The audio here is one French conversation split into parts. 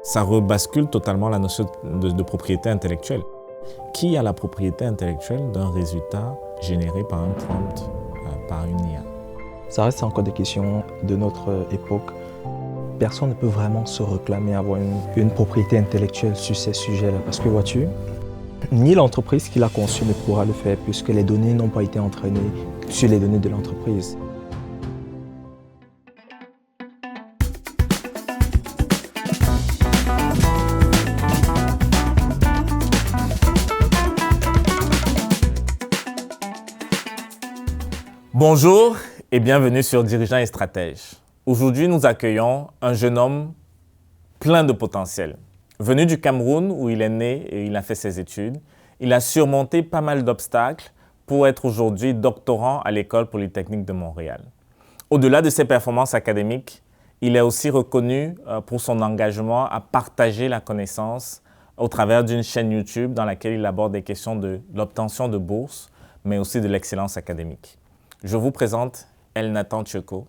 Ça rebascule totalement la notion de propriété intellectuelle. Qui a la propriété intellectuelle d'un résultat généré par un prompt, par une IA? Ça reste encore des questions de notre époque. Personne ne peut vraiment se réclamer avoir une propriété intellectuelle sur ces sujets-là. Parce que vois-tu, ni l'entreprise qui l'a conçu ne pourra le faire puisque les données n'ont pas été entraînées sur les données de l'entreprise. Bonjour et bienvenue sur Dirigeants et Stratèges. Aujourd'hui, nous accueillons un jeune homme plein de potentiel. Venu du Cameroun où il est né et il a fait ses études, il a surmonté pas mal d'obstacles pour être aujourd'hui doctorant à l'École polytechnique de Montréal. Au-delà de ses performances académiques, il est aussi reconnu pour son engagement à partager la connaissance au travers d'une chaîne YouTube dans laquelle il aborde des questions de l'obtention de bourses, mais aussi de l'excellence académique. Je vous présente Elnathan Tcheko.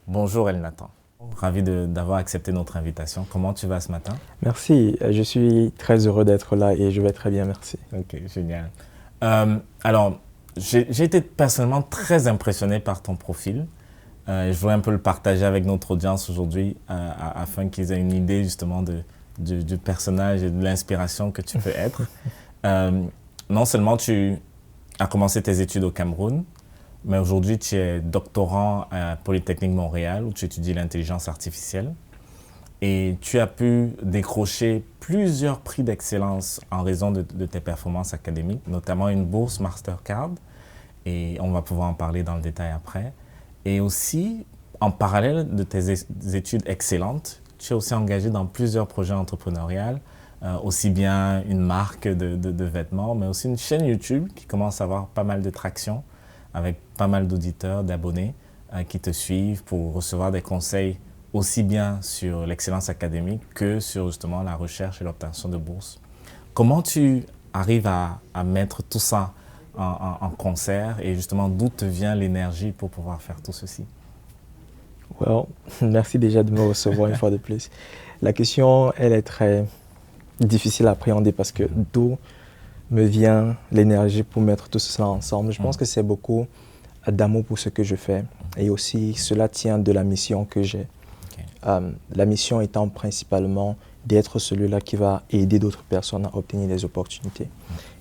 Bonjour Elnathan. Ravi d'avoir accepté notre invitation. Comment tu vas ce matin? Merci, je suis très heureux d'être là et je vais très bien, merci. Ok, génial. Alors, j'ai été personnellement très impressionné par ton profil. Je voulais un peu le partager avec notre audience aujourd'hui afin qu'ils aient une idée justement du personnage et de l'inspiration que tu peux être. Non seulement tu as commencé tes études au Cameroun, mais aujourd'hui, tu es doctorant à Polytechnique Montréal où tu étudies l'intelligence artificielle. Et tu as pu décrocher plusieurs prix d'excellence en raison de tes performances académiques, notamment une bourse Mastercard. Et on va pouvoir en parler dans le détail après. Et aussi, en parallèle de tes études excellentes, tu es aussi engagé dans plusieurs projets entrepreneuriaux, aussi bien une marque de vêtements, mais aussi une chaîne YouTube qui commence à avoir pas mal de traction, avec pas mal d'auditeurs, d'abonnés qui te suivent pour recevoir des conseils aussi bien sur l'excellence académique que sur justement la recherche et l'obtention de bourses. Comment tu arrives à mettre tout ça en concert et justement d'où te vient l'énergie pour pouvoir faire tout ceci? Well, merci déjà de me recevoir une fois de plus. La question, elle est très difficile à appréhender parce que d'où me vient l'énergie pour mettre tout cela ensemble. Je pense que c'est beaucoup d'amour pour ce que je fais et aussi cela tient de la mission que j'ai. Okay. La mission étant principalement d'être celui-là qui va aider d'autres personnes à obtenir des opportunités.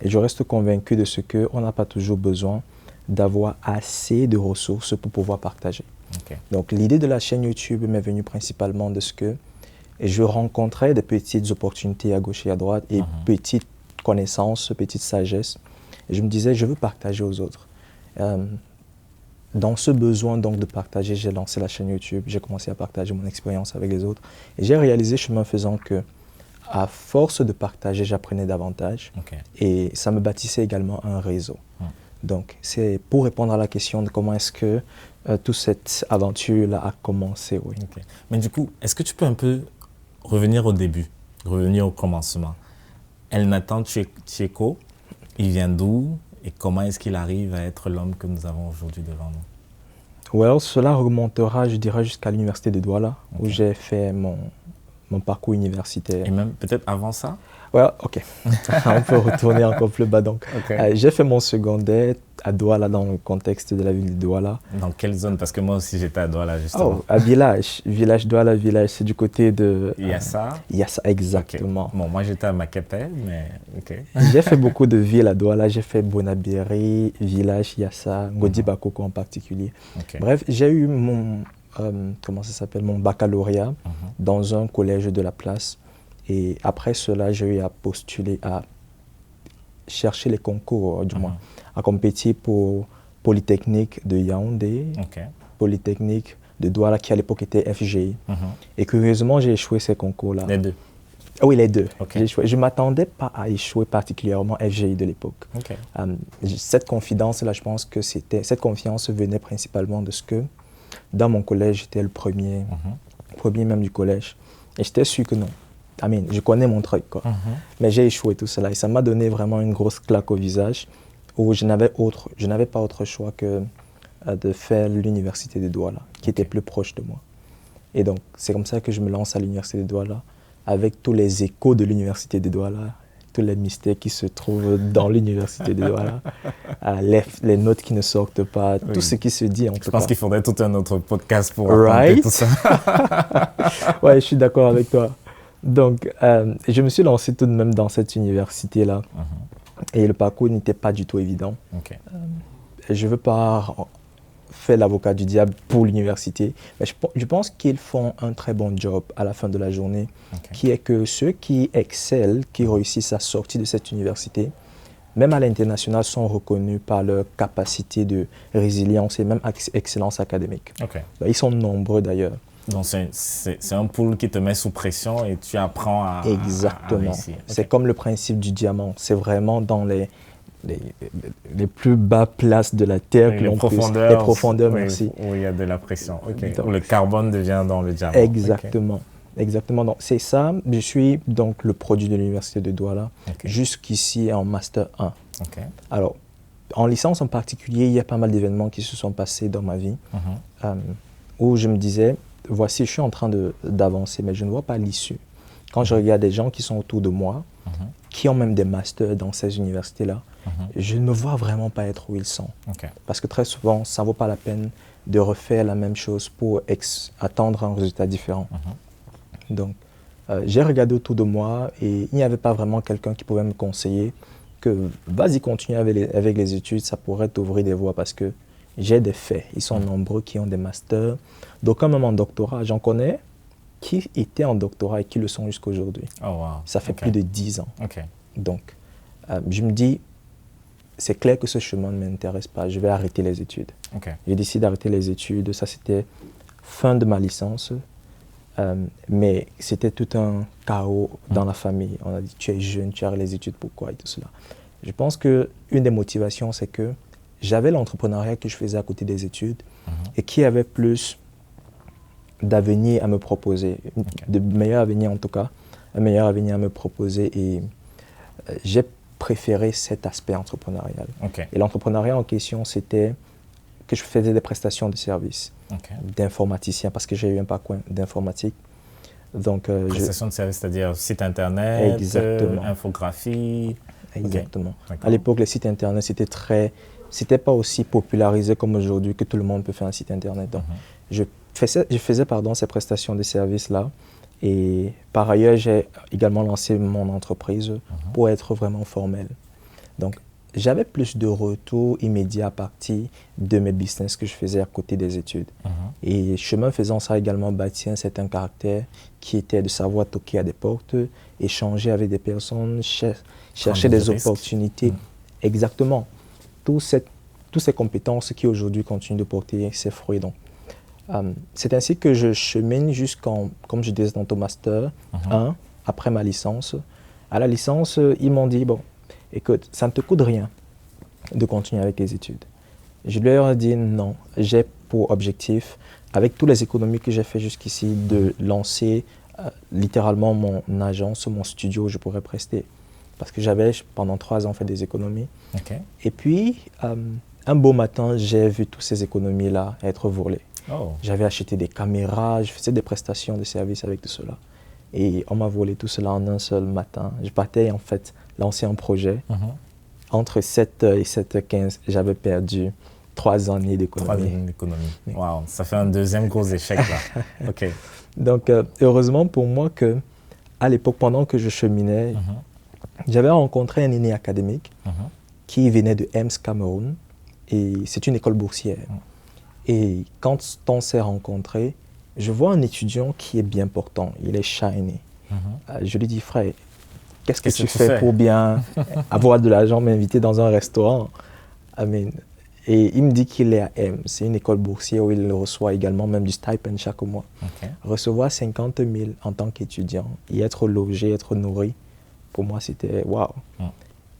Et je reste convaincu de ce qu'on n'a pas toujours besoin d'avoir assez de ressources pour pouvoir partager. Okay. Donc l'idée de la chaîne YouTube m'est venue principalement de ce que je rencontrais des petites opportunités à gauche et à droite et petites connaissances, petite sagesse. Et je me disais, je veux partager aux autres. Dans ce besoin donc de partager, j'ai lancé la chaîne YouTube, j'ai commencé à partager mon expérience avec les autres. Et j'ai réalisé, chemin faisant, que à force de partager, j'apprenais davantage. Okay. Et ça me bâtissait également un réseau. Donc, c'est pour répondre à la question de comment est-ce que toute cette aventure-là a commencé. Oui. Okay. Mais du coup, est-ce que tu peux un peu revenir au début, revenir au commencement? Elnathan Tcheko, il vient d'où et comment est-ce qu'il arrive à être l'homme que nous avons aujourd'hui devant nous? Well, cela remontera, je dirais, jusqu'à l'université de Douala, où j'ai fait mon parcours universitaire. Et même peut-être avant ça? Ouais, ok. On peut retourner encore plus bas. Donc, j'ai fait mon secondaire à Douala, dans le contexte de la ville de Douala. Dans quelle zone? Parce que moi aussi, j'étais à Douala, justement. Oh, à Village. Village Douala, Village, c'est du côté de... Yassa? Yassa, exactement. Okay. Bon, moi, j'étais à Makepe, mais ok. J'ai fait beaucoup de villes à Douala. J'ai fait Bonabéry, Village, Yassa, Ngodi Bakoko en particulier. Okay. Bref, j'ai eu mon... mon baccalauréat dans un collège de la place. Et après cela, j'ai eu à postuler, à chercher les concours, du moins, à compétir pour Polytechnique de Yaoundé, Polytechnique de Douala, qui à l'époque était FGI. Et curieusement, j'ai échoué ces concours-là. Les deux? Oui, les deux. Okay. J'ai échoué. Je ne m'attendais pas à échouer particulièrement FGI de l'époque. Cette confidence-là, je pense que cette confiance venait principalement de ce que, dans mon collège, j'étais le premier même du collège. Et j'étais sûr que non. Je connais mon truc, quoi. Mais j'ai échoué tout cela. Et ça m'a donné vraiment une grosse claque au visage où je n'avais pas autre choix que de faire l'université de Douala, qui était plus proche de moi. Et donc, c'est comme ça que je me lance à l'université de Douala. avec tous les échos de l'université de Douala, tous les mystères qui se trouvent dans l'université de Douala, les notes qui ne sortent pas, tout ce qui se dit en tout cas. Je pense qu'il faudrait tout un autre podcast pour raconter tout ça. Ouais, je suis d'accord avec toi. Donc, je me suis lancé tout de même dans cette université-là. Et le parcours n'était pas du tout évident. Je ne veux pas faire l'avocat du diable pour l'université, mais je pense qu'ils font un très bon job à la fin de la journée, qui est que ceux qui excellent, qui réussissent à sortir de cette université, même à l'international, sont reconnus par leur capacité de résilience et même excellence académique. Ils sont nombreux d'ailleurs. Donc c'est un pool qui te met sous pression et tu apprends à Exactement. réussir. C'est comme le principe du diamant. C'est vraiment dans les plus bas places de la Terre que l'on peut... Les profondeurs, merci. Où il y a de la pression. Donc, où le carbone devient dans le diamant. Exactement. Exactement. Donc, c'est ça. Je suis donc le produit de l'Université de Douala, jusqu'ici en Master 1. Alors, en licence en particulier, il y a pas mal d'événements qui se sont passés dans ma vie où je me disais, voici, je suis en train d'avancer, mais je ne vois pas l'issue. Quand je regarde des gens qui sont autour de moi, qui ont même des masters dans ces universités-là, je ne me vois vraiment pas être où ils sont. Parce que très souvent, ça ne vaut pas la peine de refaire la même chose pour attendre un résultat différent. Donc, j'ai regardé autour de moi et il n'y avait pas vraiment quelqu'un qui pouvait me conseiller que vas-y, continue avec les études, ça pourrait t'ouvrir des voies parce que j'ai des faits. Ils sont nombreux qui ont des masters. D'aucuns même en doctorat, j'en connais qui étaient en doctorat et qui le sont jusqu'à aujourd'hui. Ça fait plus de 10 ans. Donc, je me dis, c'est clair que ce chemin ne m'intéresse pas, je vais arrêter les études. J'ai décidé d'arrêter les études, ça c'était fin de ma licence, mais c'était tout un chaos dans la famille. On a dit, tu es jeune, tu arrêtes les études, pourquoi et tout cela. Je pense qu'une des motivations, c'est que j'avais l'entrepreneuriat que je faisais à côté des études et qui avait plus d'avenir à me proposer, de meilleur avenir en tout cas, un meilleur avenir à me proposer et j'ai préféré cet aspect entrepreneurial. Et l'entrepreneuriat en question, c'était que je faisais des prestations de services d'informaticien parce que j'ai eu un parcours d'informatique. Donc, prestations de services, c'est-à-dire site internet, infographie. Exactement. À l'époque, les sites internet, c'était pas aussi popularisé comme aujourd'hui que tout le monde peut faire un site internet. Donc, je faisais ces prestations de services-là. Et par ailleurs, j'ai également lancé mon entreprise pour être vraiment formel. Donc, j'avais plus de retours immédiats à partir de mes business que je faisais à côté des études. Et chemin faisant, ça a également bâti un certain caractère qui était de savoir toquer à des portes, échanger avec des personnes, chercher des opportunités. Exactement. Toutes ces compétences qui aujourd'hui continuent de porter ses fruits. Donc, c'est ainsi que je chemine jusqu'en, comme je disais dans ton master 1, après ma licence. À la licence, ils m'ont dit, bon, écoute, ça ne te coûte rien de continuer avec les études. Je leur ai dit non, j'ai pour objectif, avec toutes les économies que j'ai fait jusqu'ici, de lancer littéralement mon agence, mon studio où je pourrais prester. Parce que j'avais pendant 3 ans fait des économies. Et puis, un beau matin, j'ai vu toutes ces économies-là être volées. J'avais acheté des caméras, je faisais des prestations de services avec tout cela. Et on m'a volé tout cela en un seul matin. Je partais en fait lancer un projet. Entre 7 et 7h15, j'avais perdu 3 années d'économie. 3 années d'économie. Wow, ça fait un deuxième gros échec là. Donc, heureusement pour moi qu'à l'époque, pendant que je cheminais, j'avais rencontré un aîné académique qui venait de EMS Cameroun. Et c'est une école boursière. Et quand on s'est rencontrés, je vois un étudiant qui est bien portant, il est shiny. Je lui dis, frère, qu'est-ce que tu fais pour bien avoir de l'argent, m'inviter dans un restaurant? Amen. Et il me dit qu'il est à M. C'est une école boursière où il reçoit également même du stipend chaque mois. Recevoir 50 000 en tant qu'étudiant et être logé, être nourri, pour moi c'était waouh.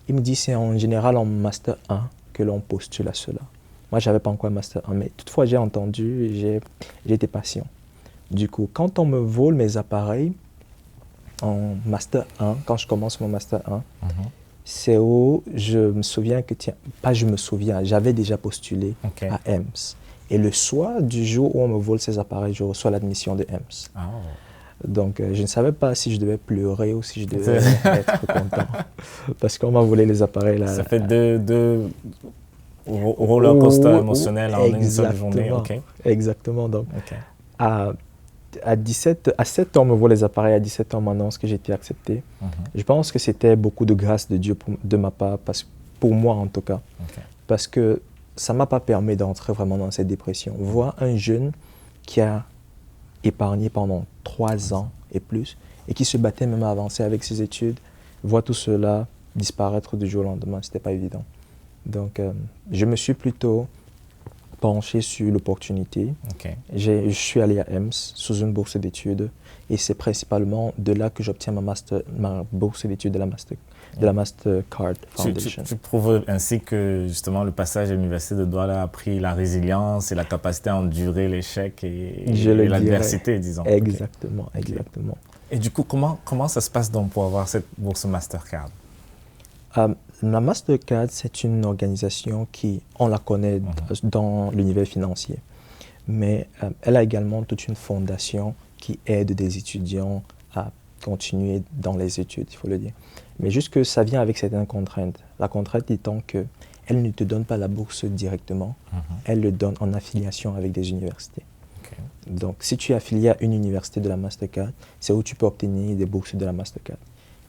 Il me dit c'est en général en Master 1 que l'on postule à cela. Moi, je n'avais pas encore un Master 1, mais toutefois, j'ai entendu et j'ai été patient. Du coup, quand on me vole mes appareils en Master 1, quand je commence mon Master 1, c'est où je me souviens que, j'avais déjà postulé à EMS. Et le soir du jour où on me vole ces appareils, je reçois l'admission de EMS. Donc, je ne savais pas si je devais pleurer ou si je devais être content. Parce qu'on m'a volé les appareils là. Ça fait deux roller coaster émotionnels en une seule journée. Okay. Exactement. Donc, à 7 ans, on me voit les appareils. À 17 ans, on m'annonce que j'ai été accepté. Je pense que c'était beaucoup de grâce de Dieu de ma part, pour moi en tout cas. Parce que ça ne m'a pas permis d'entrer vraiment dans cette dépression. Voir un jeune qui a épargné pendant 3 ans et plus, et qui se battait même à avancer avec ses études, voir tout cela disparaître du jour au lendemain, ce n'était pas évident. Donc, je me suis plutôt penché sur l'opportunité. Je suis allé à EMS sous une bourse d'études, et c'est principalement de là que j'obtiens ma bourse d'études de la Mastercard Foundation. Tu prouves ainsi que justement le passage à l'université de Douala a appris la résilience et la capacité à endurer l'échec et l'adversité, disons. Exactement, exactement. Et du coup, comment ça se passe donc pour avoir cette bourse Mastercard? La Mastercard, c'est une organisation qui, on la connaît dans l'univers financier, mais elle a également toute une fondation qui aide des étudiants à continuer dans les études, il faut le dire. Mais juste que ça vient avec certaines contraintes. La contrainte étant qu'elle ne te donne pas la bourse directement, elle le donne en affiliation avec des universités. Donc, si tu es affilié à une université de la Mastercard, c'est où tu peux obtenir des bourses de la Mastercard.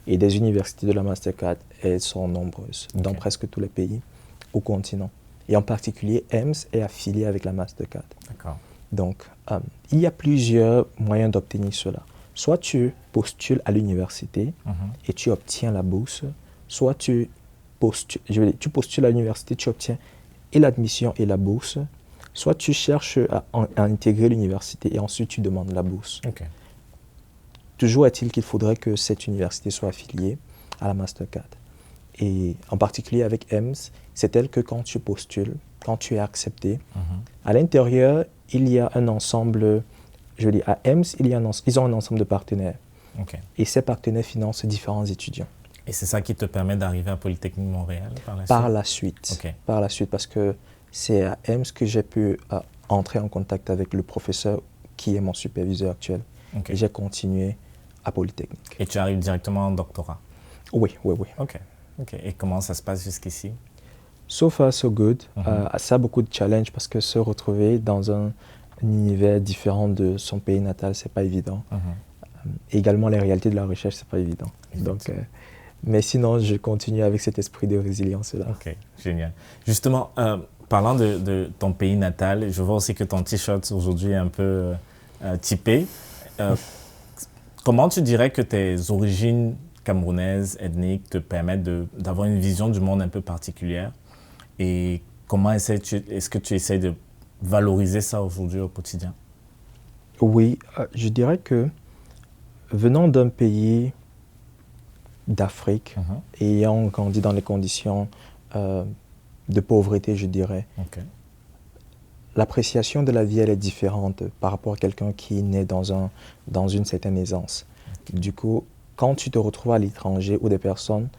Et des universités de la Mastercard, elles sont nombreuses dans presque tous les pays au continent. Et en particulier, EMS est affilié avec la Mastercard. Donc, il y a plusieurs moyens d'obtenir cela. Soit tu postules à l'université et tu obtiens la bourse, soit tu postules à l'université, tu obtiens et l'admission et la bourse, soit tu cherches à intégrer l'université et ensuite tu demandes la bourse. Toujours est-il qu'il faudrait que cette université soit affiliée à la Mastercard. Et en particulier avec EMS, c'est tel que quand tu postules, quand tu es accepté, à l'intérieur, il y a un ensemble, à EMS, ils ont un ensemble de partenaires. Et ces partenaires financent différents étudiants. Et c'est ça qui te permet d'arriver à Polytechnique Montréal par la suite? Par la suite, parce que c'est à EMS que j'ai pu entrer en contact avec le professeur qui est mon superviseur actuel. Et j'ai continué à Polytechnique. Et tu arrives directement en doctorat? Oui. Et comment ça se passe jusqu'ici? So far, so good. Ça a beaucoup de challenges parce que se retrouver dans un univers différent de son pays natal, c'est pas évident. Également, les réalités de la recherche, c'est pas évident. Donc, mais sinon, je continue avec cet esprit de résilience-là. Ok, génial. Justement, parlant de ton pays natal, je vois aussi que ton t-shirt aujourd'hui est un peu typé. Comment tu dirais que tes origines camerounaises, ethniques, te permettent d'avoir une vision du monde un peu particulière? Et comment est-ce que tu essaies de valoriser ça aujourd'hui au quotidien? Oui, je dirais que venant d'un pays d'Afrique, ayant grandi dans les conditions de pauvreté, je dirais, l'appréciation de la vie, elle est différente par rapport à quelqu'un qui est né dans une certaine aisance. Du coup, quand tu te retrouves à l'étranger où des personnes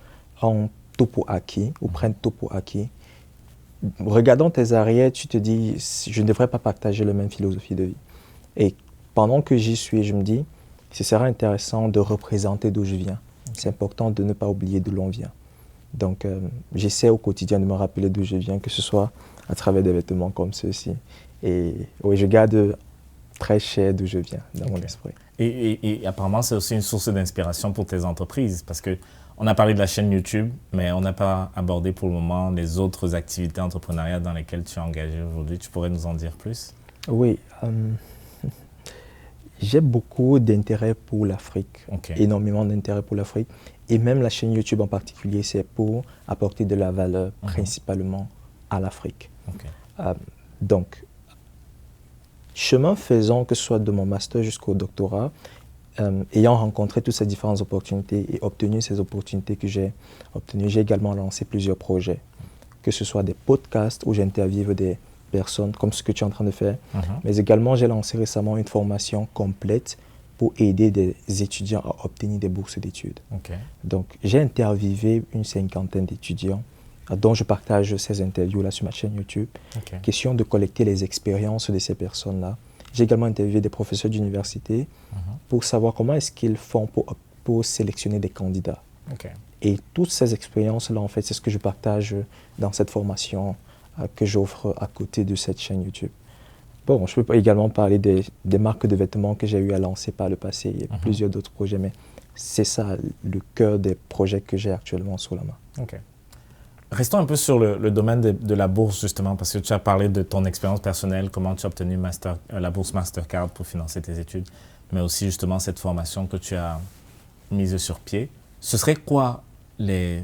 ont tout pour acquis ou prennent tout pour acquis, regardant tes arrières, tu te dis, je ne devrais pas partager la même philosophie de vie. Et pendant que j'y suis, je me dis, ce sera intéressant de représenter d'où je viens. C'est important de ne pas oublier d'où l'on vient. Donc, j'essaie au quotidien de me rappeler d'où je viens, que ce soit à travers des vêtements comme ceux-ci. Et oui, je garde très cher d'où je viens dans mon esprit. Et apparemment, c'est aussi une source d'inspiration pour tes entreprises parce qu'on a parlé de la chaîne YouTube, mais on n'a pas abordé pour le moment les autres activités entrepreneuriales dans lesquelles tu es engagé aujourd'hui. Tu pourrais nous en dire plus? Oui. J'ai beaucoup d'intérêt pour l'Afrique, énormément d'intérêt pour l'Afrique. Et même la chaîne YouTube en particulier, c'est pour apporter de la valeur principalement à l'Afrique. Donc, chemin faisant, que ce soit de mon master jusqu'au doctorat, ayant rencontré toutes ces différentes opportunités et obtenu ces opportunités que j'ai obtenues, j'ai également lancé plusieurs projets, que ce soit des podcasts où j'interviewe des personnes comme ce que tu es en train de faire, mais également j'ai lancé récemment une formation complète pour aider des étudiants à obtenir des bourses d'études. Donc j'ai interviewé une 50aine d'étudiants dont je partage ces interviews-là sur ma chaîne YouTube. Question de collecter les expériences de ces personnes-là J'ai également interviewé des professeurs d'université pour savoir comment est-ce qu'ils font pour sélectionner des candidats. Okay. Et toutes ces expériences-là, en fait, c'est ce que je partage dans cette formation que j'offre à côté de cette chaîne YouTube. Bon, je peux également parler des marques de vêtements que j'ai eu à lancer par le passé et plusieurs d'autres projets, mais c'est ça le cœur des projets que j'ai actuellement sous la main. Okay. Restons un peu sur le domaine de la bourse, justement, parce que tu as parlé de ton expérience personnelle, comment tu as obtenu la bourse Mastercard pour financer tes études, mais aussi justement cette formation que tu as mise sur pied. Ce serait quoi le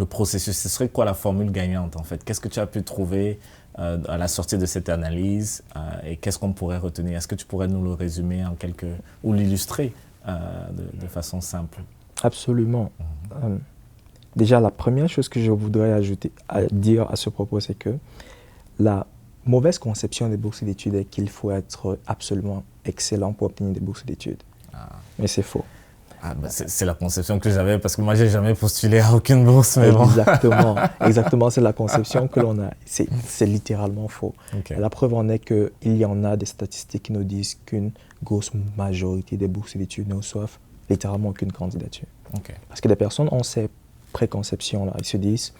processus, ce serait quoi la formule gagnante en fait? Qu'est-ce que tu as pu trouver à la sortie de cette analyse et qu'est-ce qu'on pourrait retenir? Est-ce que tu pourrais nous le résumer ou l'illustrer de façon simple? Absolument. Déjà, la première chose que je voudrais dire à ce propos, c'est que la mauvaise conception des bourses d'études est qu'il faut être absolument excellent pour obtenir des bourses d'études. Mais c'est faux. C'est la conception que j'avais parce que moi, je n'ai jamais postulé à aucune bourse. Mais exactement, exactement, c'est la conception que l'on a. C'est littéralement faux. Okay. La preuve en est qu'il y en a des statistiques qui nous disent qu'une grosse majorité des bourses d'études ne reçoivent littéralement aucune candidature. Okay. Parce que les personnes ont ces préconceptions-là. Ils se disent,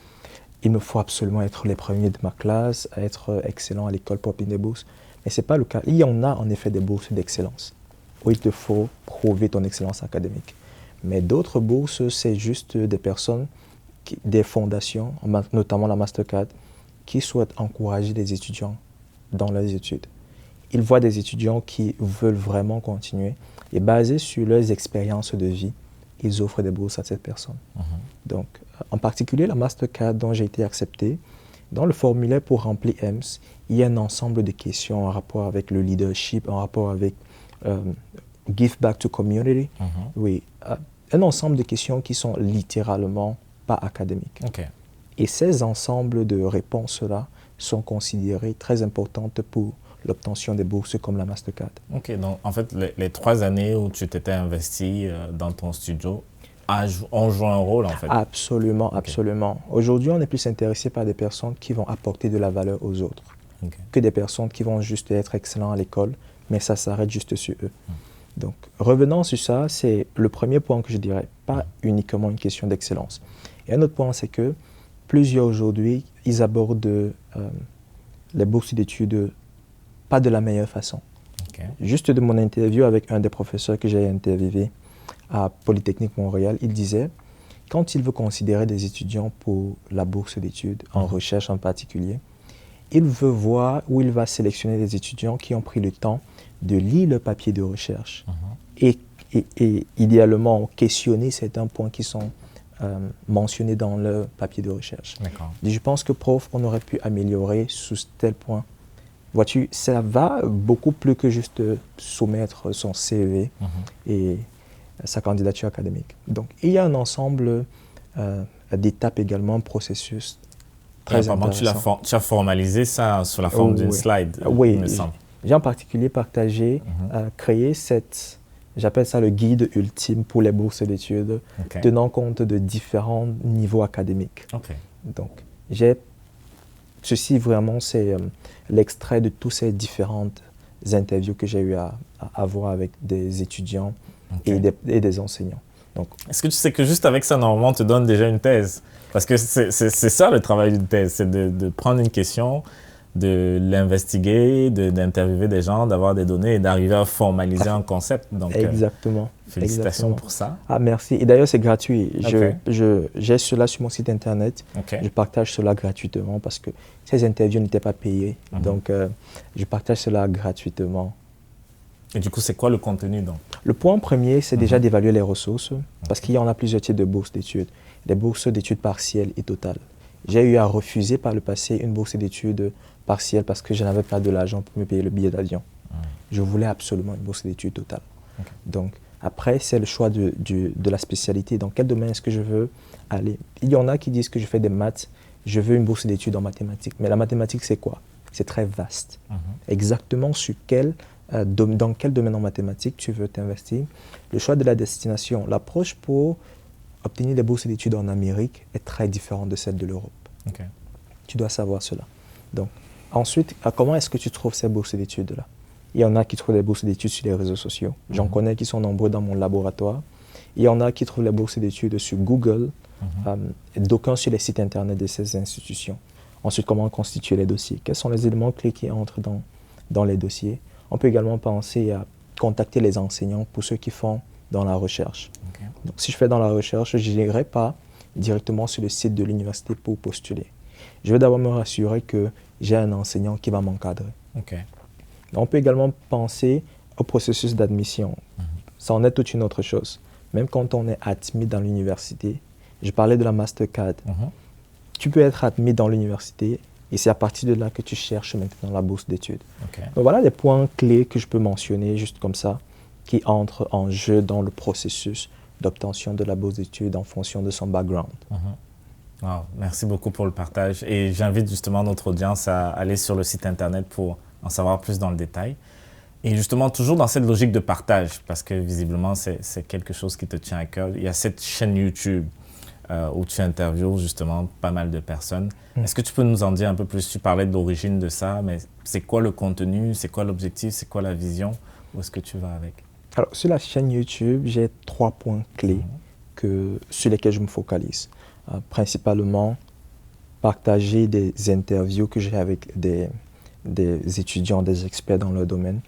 il me faut absolument être les premiers de ma classe, être excellent à l'école pour obtenir des bourses. Mais ce n'est pas le cas. Il y en a en effet des bourses d'excellence où il te faut prouver ton excellence académique. Mais d'autres bourses, c'est juste des personnes, des fondations, notamment la Mastercard, qui souhaitent encourager les étudiants dans leurs études. Ils voient des étudiants qui veulent vraiment continuer et basés sur leurs expériences de vie, ils offrent des bourses à cette personne. Donc, en particulier, la Mastercard dont j'ai été accepté, dans le formulaire pour remplir EMS, il y a un ensemble de questions en rapport avec le leadership, en rapport avec give back to community. Oui, un ensemble de questions qui sont littéralement pas académiques. Okay. Et ces ensembles de réponses-là sont considérées très importantes pour l'obtention des bourses comme la Mastercard. Ok, donc en fait, les 3 années où tu t'étais investi dans ton studio ont joué un rôle en fait. Absolument, absolument. Aujourd'hui, on est plus intéressé par des personnes qui vont apporter de la valeur aux autres que des personnes qui vont juste être excellents à l'école, mais ça s'arrête juste sur eux. Donc, revenant sur ça, c'est le premier point que je dirais, pas uniquement une question d'excellence. Et un autre point, c'est que plusieurs aujourd'hui, ils abordent les bourses d'études pas de la meilleure façon. Juste de mon interview avec un des professeurs que j'ai interviewé à Polytechnique Montréal, il disait, quand il veut considérer des étudiants pour la bourse d'études, en recherche en particulier, il veut voir où il va sélectionner des étudiants qui ont pris le temps de lire le papier de recherche et idéalement questionner certains points qui sont mentionnés dans le papier de recherche. Et je pense que prof, on aurait pu améliorer sous tel point. Vois-tu, ça va beaucoup plus que juste soumettre son CV et sa candidature académique. Donc, il y a un ensemble d'étapes également, un processus très intéressant. Tu as formalisé ça sous la forme d'une slide, oui, il me semble. J'ai en particulier partagé, créé j'appelle ça le guide ultime pour les bourses d'études, tenant compte de différents niveaux académiques. Donc, ceci vraiment, c'est l'extrait de toutes ces différentes interviews que j'ai eu à avoir avec des étudiants et des enseignants. Est-ce que tu sais que juste avec ça, normalement, on te donne déjà une thèse? Parce que c'est ça le travail d'une thèse, c'est de prendre une question, de l'investiguer, d'interviewer des gens, d'avoir des données et d'arriver à formaliser un concept. Donc, exactement. Félicitations pour ça. Ah, merci. Et d'ailleurs, c'est gratuit. J'ai cela sur mon site internet. Je partage cela gratuitement parce que ces interviews n'étaient pas payées. Donc, je partage cela gratuitement. Et du coup, c'est quoi le contenu donc? Le point premier, c'est déjà d'évaluer les ressources parce qu'il y en a plusieurs types de bourses d'études. Des bourses d'études partielles et totales. J'ai eu à refuser par le passé une bourse d'études partielle parce que je n'avais pas de l'argent pour me payer le billet d'avion. Je voulais absolument une bourse d'études totale. Donc, après, c'est le choix de la spécialité. Dans quel domaine est-ce que je veux aller? Il y en a qui disent que je fais des maths, je veux une bourse d'études en mathématiques. Mais la mathématique, c'est quoi? C'est très vaste. Exactement sur dans quel domaine en mathématiques tu veux t'investir? Le choix de la destination, l'approche pour obtenir des bourses d'études en Amérique est très différente de celle de l'Europe. Tu dois savoir cela. Donc, ensuite, comment est-ce que tu trouves ces bourses d'études-là? Il y en a qui trouvent les bourses d'études sur les réseaux sociaux. J'en connais qui sont nombreux dans mon laboratoire. Il y en a qui trouvent les bourses d'études sur Google, d'aucuns sur les sites internet de ces institutions. Ensuite, comment constituer les dossiers? Quels sont les éléments clés qui entrent dans les dossiers? On peut également penser à contacter les enseignants pour ceux qui font dans la recherche. Donc, si je fais dans la recherche, je n'irai pas directement sur le site de l'université pour postuler. Je vais d'abord me rassurer que j'ai un enseignant qui va m'encadrer. On peut également penser au processus d'admission. Ça en est toute une autre chose. Même quand on est admis dans l'université, je parlais de la Mastercard. Tu peux être admis dans l'université et c'est à partir de là que tu cherches maintenant la bourse d'études. Donc voilà les points clés que je peux mentionner juste comme ça qui entrent en jeu dans le processus d'obtention de la bourse d'études en fonction de son background. Wow, merci beaucoup pour le partage et j'invite justement notre audience à aller sur le site internet pour en savoir plus dans le détail. Et justement, toujours dans cette logique de partage, parce que visiblement, c'est quelque chose qui te tient à cœur. Il y a cette chaîne YouTube où tu interviews justement pas mal de personnes. Est-ce que tu peux nous en dire un peu plus? Tu parlais de l'origine de ça, mais c'est quoi le contenu? C'est quoi l'objectif? C'est quoi la vision? Où est-ce que tu vas avec? Alors, sur la chaîne YouTube, j'ai 3 points clés sur lesquels je me focalise. Principalement, partager des interviews que j'ai avec des étudiants, des experts dans leur domaine,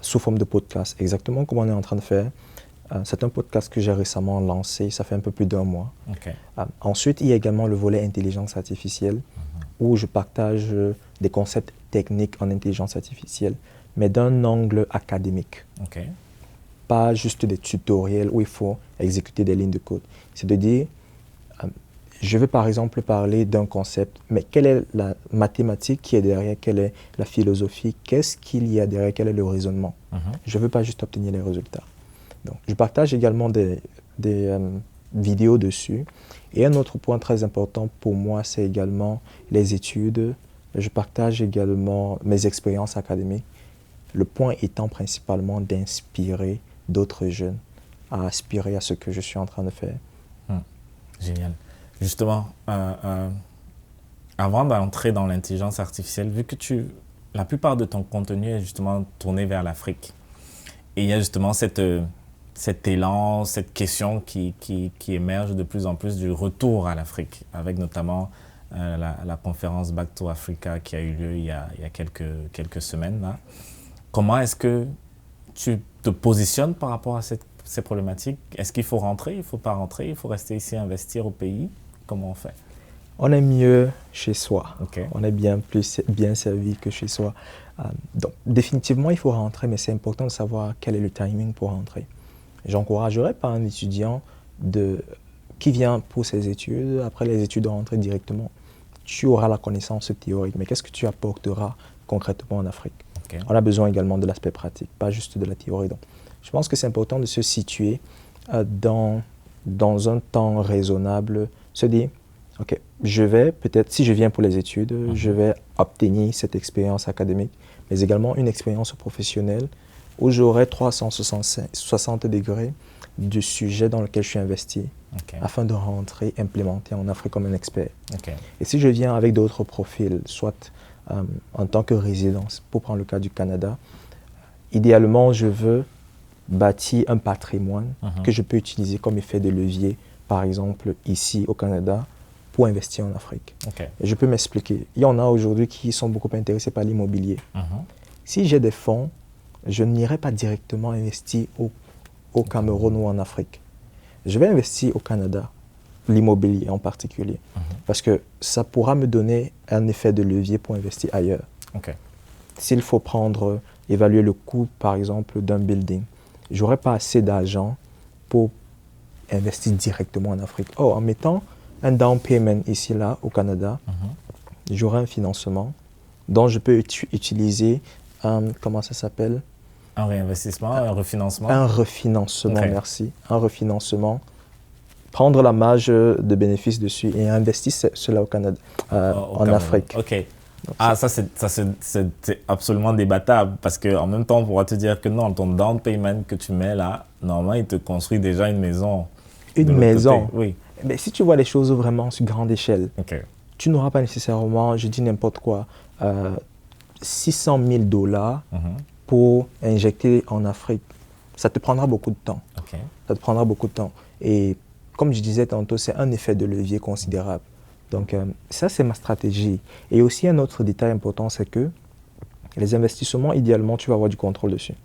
sous forme de podcast, exactement comme on est en train de faire. C'est un podcast que j'ai récemment lancé, ça fait un peu plus d'1 mois. Ensuite, il y a également le volet intelligence artificielle, où je partage des concepts techniques en intelligence artificielle, mais d'un angle académique. Pas juste des tutoriels où il faut exécuter des lignes de code. C'est de dire, je vais par exemple parler d'un concept, mais quelle est la mathématique qui est derrière, quelle est la philosophie, qu'est-ce qu'il y a derrière, quel est le raisonnement. Je ne veux pas juste obtenir les résultats. Donc, je partage également des vidéos dessus. Et un autre point très important pour moi, c'est également les études. Je partage également mes expériences académiques. Le point étant principalement d'inspirer d'autres jeunes à aspirer à ce que je suis en train de faire. Génial. Justement, avant d'entrer dans l'intelligence artificielle, vu que la plupart de ton contenu est justement tourné vers l'Afrique, et il y a justement cet élan, cette question qui émerge de plus en plus du retour à l'Afrique, avec notamment la conférence Back to Africa qui a eu lieu il y a quelques semaines. Là. Comment est-ce que tu te positionnes par rapport à ces problématiques? Est-ce qu'il faut rentrer, il ne faut pas rentrer, il faut rester ici, investir au pays? Comment on fait? On est mieux chez soi. On est bien servi que chez soi. Donc, définitivement, il faut rentrer, mais c'est important de savoir quel est le timing pour rentrer. J'encouragerais pas un étudiant qui vient pour ses études, après les études, de rentrer directement. Tu auras la connaissance théorique, mais qu'est-ce que tu apporteras concrètement en Afrique? On a besoin également de l'aspect pratique, pas juste de la théorie. Donc, je pense que c'est important de se situer dans un temps raisonnable, se dire, OK, je vais peut-être, si je viens pour les études, je vais obtenir cette expérience académique, mais également une expérience professionnelle où j'aurai 360 degrés du sujet dans lequel je suis investi afin de rentrer, implémenter en Afrique comme un expert. Et si je viens avec d'autres profils, soit en tant que résidence, pour prendre le cas du Canada, idéalement, je veux bâtir un patrimoine que je peux utiliser comme effet de levier, par exemple ici au Canada, pour investir en Afrique. Et je peux m'expliquer. Il y en a aujourd'hui qui sont beaucoup intéressés par l'immobilier. Si j'ai des fonds, je n'irai pas directement investir au Cameroun ou en Afrique. Je vais investir au Canada, l'immobilier en particulier, parce que ça pourra me donner un effet de levier pour investir ailleurs. S'il faut évaluer le coût, par exemple, d'un building, je n'aurai pas assez d'argent pour investir directement en Afrique. En mettant un down payment ici, là, au Canada, j'aurai un financement dont je peux utiliser, comment ça s'appelle? Un réinvestissement, un refinancement? Un refinancement, merci. Un refinancement. Prendre la marge de bénéfice dessus et investir cela au Canada, en Afrique. Donc, ça c'est absolument débattable parce qu'en même temps, on pourra te dire que non, ton down payment que tu mets là, normalement, il te construit déjà une maison. Une maison? Oui. Mais si tu vois les choses vraiment sur grande échelle, tu n'auras pas nécessairement, je dis n'importe quoi, $600 000 pour injecter en Afrique, ça te prendra beaucoup de temps. OK. Ça te prendra beaucoup de temps. Et comme je disais tantôt, c'est un effet de levier considérable. Donc ça, c'est ma stratégie. Et aussi un autre détail important, c'est que les investissements, idéalement, tu vas avoir du contrôle dessus.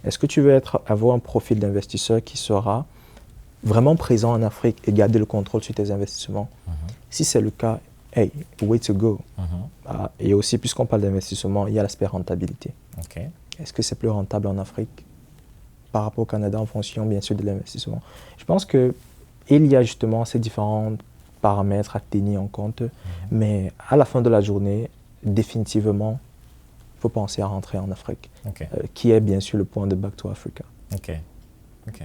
Est-ce que tu veux avoir un profil d'investisseur qui sera vraiment présent en Afrique et garder le contrôle sur tes investissements? Si c'est le cas, hey, way to go. Et aussi, puisqu'on parle d'investissement, il y a l'aspect rentabilité. OK. Est-ce que c'est plus rentable en Afrique par rapport au Canada en fonction, bien sûr, de l'investissement? Je pense qu'il y a justement ces différents paramètres à tenir en compte, mais à la fin de la journée, définitivement, il faut penser à rentrer en Afrique, OK. Qui est bien sûr le point de Back to Africa. OK. OK.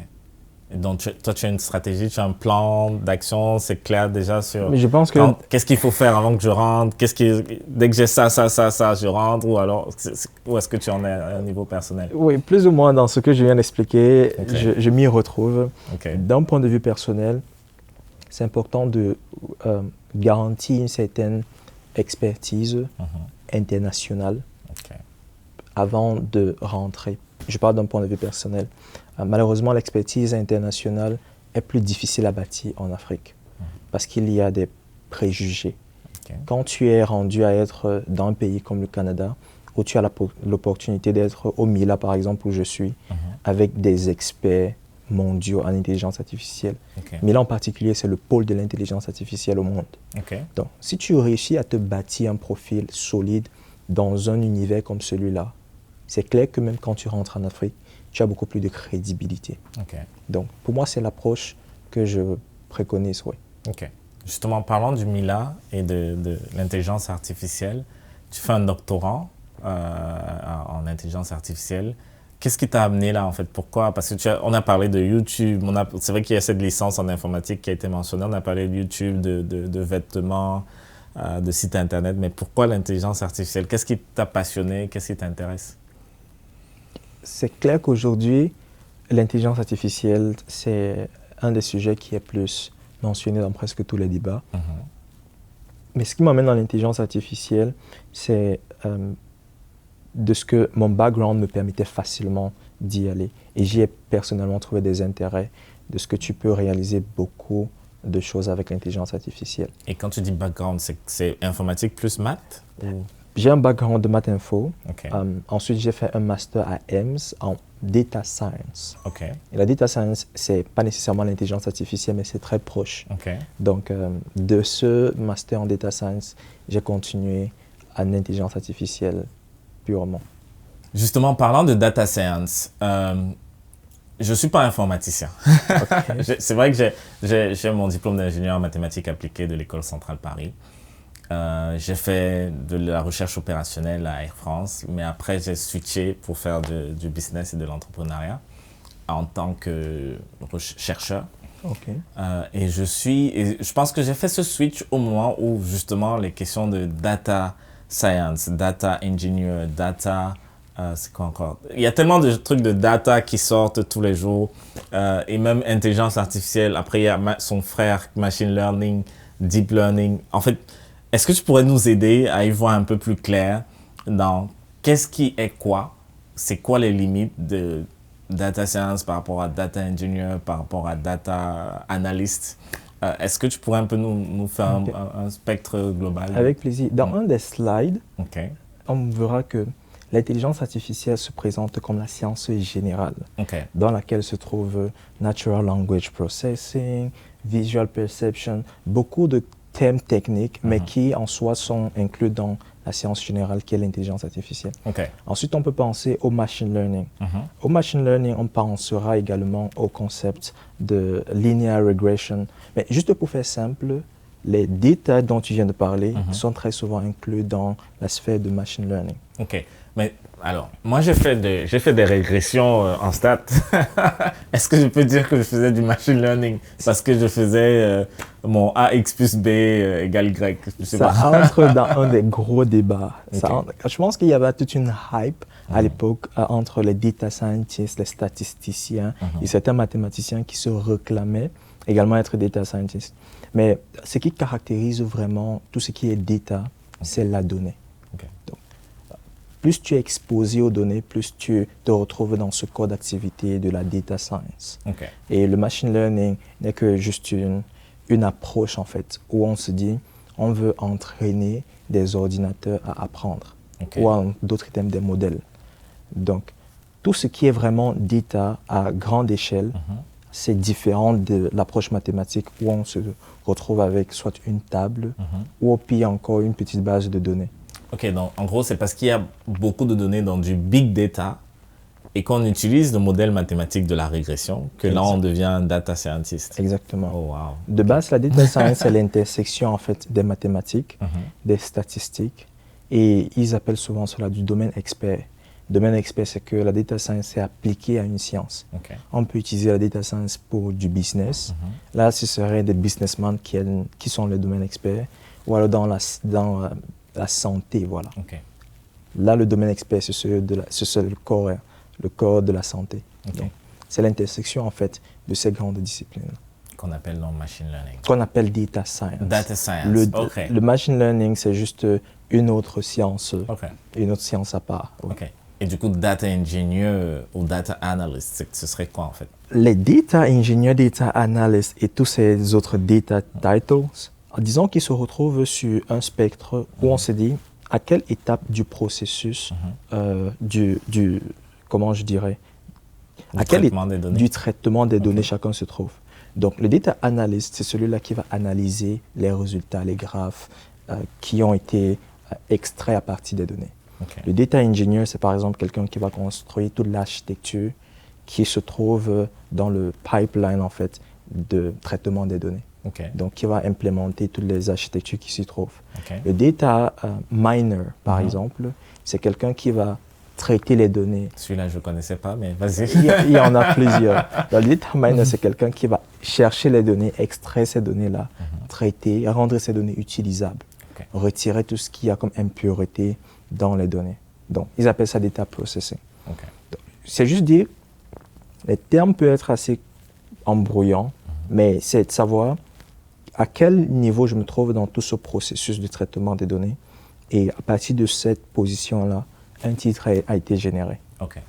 Et donc, toi, tu as une stratégie, tu as un plan d'action, c'est clair déjà sur... Mais je pense que... Qu'est-ce qu'il faut faire avant que je rentre? Dès que j'ai ça, je rentre? Ou alors, où est-ce que tu en es à un niveau personnel? Oui, plus ou moins dans ce que je viens d'expliquer, Okay. je m'y retrouve. Okay. D'un point de vue personnel, c'est important de garantir une certaine expertise internationale avant de rentrer. Je parle d'un point de vue personnel. Malheureusement, l'expertise internationale est plus difficile à bâtir en Afrique parce qu'il y a des préjugés. Quand tu es rendu à être dans un pays comme le Canada, où tu as l'opportunité d'être au MILA, par exemple, où je suis, avec des experts mondiaux en intelligence artificielle. MILA en particulier, c'est le pôle de l'intelligence artificielle au monde. Donc, si tu réussis à te bâtir un profil solide dans un univers comme celui-là, c'est clair que même quand tu rentres en Afrique, tu as beaucoup plus de crédibilité. Donc, pour moi, c'est l'approche que je préconise, oui. Justement, parlant du MILA et de l'intelligence artificielle, tu fais un doctorat en intelligence artificielle. Qu'est-ce qui t'a amené là, en fait? Pourquoi? Parce que on a parlé de YouTube, c'est vrai qu'il y a cette licence en informatique qui a été mentionnée, on a parlé de YouTube, de vêtements, de sites Internet, mais pourquoi l'intelligence artificielle? Qu'est-ce qui t'a passionné? Qu'est-ce qui t'intéresse? C'est clair qu'aujourd'hui, l'intelligence artificielle, c'est un des sujets qui est plus mentionné dans presque tous les débats. Mais ce qui m'amène dans l'intelligence artificielle, c'est de ce que mon background me permettait facilement d'y aller. Et j'y ai personnellement trouvé des intérêts de ce que tu peux réaliser beaucoup de choses avec l'intelligence artificielle. Et quand tu dis background, c'est informatique plus maths? J'ai un background de maths info. Ensuite, j'ai fait un master à EMS en data science. Et la data science, c'est pas nécessairement l'intelligence artificielle, mais c'est très proche. Donc, de ce master en data science, j'ai continué en intelligence artificielle purement. Justement, parlant de data science, je ne suis pas informaticien. C'est vrai que j'ai mon diplôme d'ingénieur en mathématiques appliquées de l'École centrale Paris. J'ai fait de la recherche opérationnelle à Air France, mais après j'ai switché pour faire du business et de l'entrepreneuriat en tant que chercheur. Et je pense que j'ai fait ce switch au moment où justement les questions de data science, data engineer, data... c'est quoi encore? Il y a tellement de trucs de data qui sortent tous les jours et même intelligence artificielle. Après, il y a son frère, machine learning, deep learning. En fait, est-ce que tu pourrais nous aider à y voir un peu plus clair dans qu'est-ce qui est quoi? C'est quoi les limites de data science par rapport à data engineer, par rapport à data analyst? Est-ce que tu pourrais un peu nous faire un spectre global? Avec plaisir. Dans un des slides, on verra que l'intelligence artificielle se présente comme la science générale, dans laquelle se trouve Natural Language Processing, Visual Perception, beaucoup de thèmes techniques, mais qui en soi sont inclus dans la science générale qui est l'intelligence artificielle. Ensuite, on peut penser au machine learning. Au machine learning, on pensera également au concept de linear regression. Mais juste pour faire simple, les détails dont tu viens de parler sont très souvent inclus dans la sphère de machine learning. Mais alors, moi j'ai fait des régressions en stats. Est-ce que je peux dire que je faisais du machine learning parce que je faisais mon AX plus B égale Y? Je sais ça pas. Entre dans un des gros débats. Je pense qu'il y avait toute une hype à l'époque entre les data scientists, les statisticiens et certains mathématiciens qui se réclamaient également être data scientists. Mais ce qui caractérise vraiment tout ce qui est data, c'est la donnée. Donc, plus tu es exposé aux données, plus tu te retrouves dans ce corps d'activité de la data science. OK. Et le machine learning n'est que juste une approche, en fait, où on se dit, on veut entraîner des ordinateurs à apprendre, OK. ou en d'autres termes, des modèles. Donc, tout ce qui est vraiment data à grande échelle, c'est différent de l'approche mathématique où on se retrouve avec soit une table ou au pire encore une petite base de données. OK, donc en gros, c'est parce qu'il y a beaucoup de données dans du big data et qu'on utilise le modèle mathématique de la régression que là, on devient un data scientist. Exactement. Oh, wow. De base, la data science, c'est l'intersection en fait des mathématiques, des statistiques, et ils appellent souvent cela du domaine expert. Domaine expert, c'est que la data science est appliquée à une science. OK. On peut utiliser la data science pour du business. Là, ce serait des businessmen qui sont le domaine expert, ou alors dans la santé, voilà. OK. Là, le domaine expert, c'est le corps de la santé. OK. Donc, c'est l'intersection en fait de ces grandes disciplines. Qu'on appelle dans machine learning. Qu'on appelle data science. Data science. OK. Le machine learning, c'est juste une autre science, OK. une autre science à part. Oui. OK. Et du coup, data engineer ou data analyst, ce serait quoi en fait? Les data engineers, data analysts et tous ces autres data titles, disons qu'ils se retrouvent sur un spectre où on se dit à quelle étape du processus, comment je dirais, du traitement des données chacun se trouve. Donc le data analyst, c'est celui-là qui va analyser les résultats, les graphes qui ont été extraits à partir des données. Okay. Le data engineer, c'est par exemple quelqu'un qui va construire toute l'architecture qui se trouve dans le pipeline en fait de traitement des données. Okay. Donc qui va implémenter toutes les architectures qui s'y trouvent. Okay. Le data miner, par exemple, c'est quelqu'un qui va traiter les données. Celui-là, je ne connaissais pas, mais vas-y. Il y en a plusieurs. Donc, le data miner, c'est quelqu'un qui va chercher les données, extraire ces données-là, traiter, rendre ces données utilisables, retirer tout ce qu'il y a comme impureté dans les données. Donc, ils appellent ça data processing. C'est juste dire, les termes peuvent être assez embrouillants, mais c'est de savoir à quel niveau je me trouve dans tout ce processus de traitement des données. Et à partir de cette position-là, un titre a été généré. OK,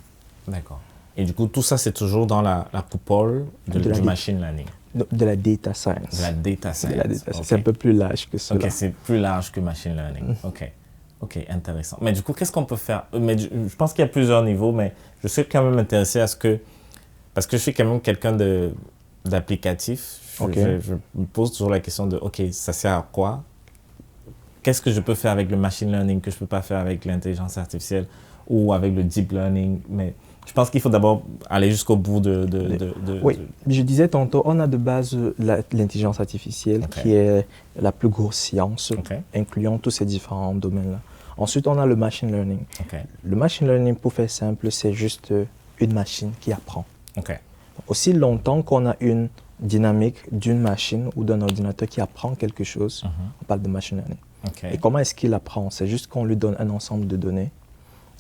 d'accord. Et du coup, tout ça, c'est toujours dans la coupole du machine learning? De la data science. De la data science. Okay. C'est un peu plus large que cela. OK, c'est plus large que machine learning. OK, intéressant. Mais du coup, qu'est-ce qu'on peut faire? Je pense qu'il y a plusieurs niveaux, mais je suis quand même intéressé à ce que... Parce que je suis quand même quelqu'un d'applicatif. Je me pose toujours la question de, OK, ça sert à quoi? Qu'est-ce que je peux faire avec le machine learning que je ne peux pas faire avec l'intelligence artificielle ou avec le deep learning? Mais je pense qu'il faut d'abord aller jusqu'au bout Oui, je disais tantôt, on a de base l'intelligence artificielle qui est la plus grosse science, incluant tous ces différents domaines-là. Ensuite, on a le machine learning. Le machine learning, pour faire simple, c'est juste une machine qui apprend. Aussi longtemps qu'on a une dynamique d'une machine ou d'un ordinateur qui apprend quelque chose, on parle de machine learning. Et comment est-ce qu'il apprend? C'est juste qu'on lui donne un ensemble de données.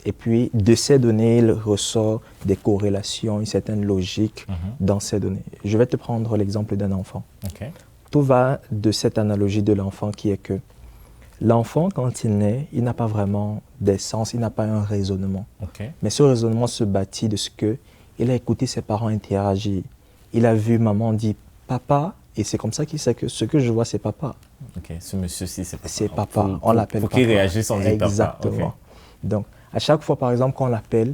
Et puis, de ces données, il ressort des corrélations, une certaine logique dans ces données. Je vais te prendre l'exemple d'un enfant. Tout va de cette analogie de l'enfant qui est que l'enfant, quand il naît, il n'a pas vraiment d'essence, il n'a pas un raisonnement. Mais ce raisonnement se bâtit de ce qu'il a écouté ses parents interagir. Il a vu maman dire « papa » et c'est comme ça qu'il sait que ce que je vois, c'est papa. Ce monsieur-ci, c'est papa. C'est papa, on l'appelle papa. Pour qu'il réagisse, on dit papa. Exactement. Donc, à chaque fois, par exemple, qu'on l'appelle,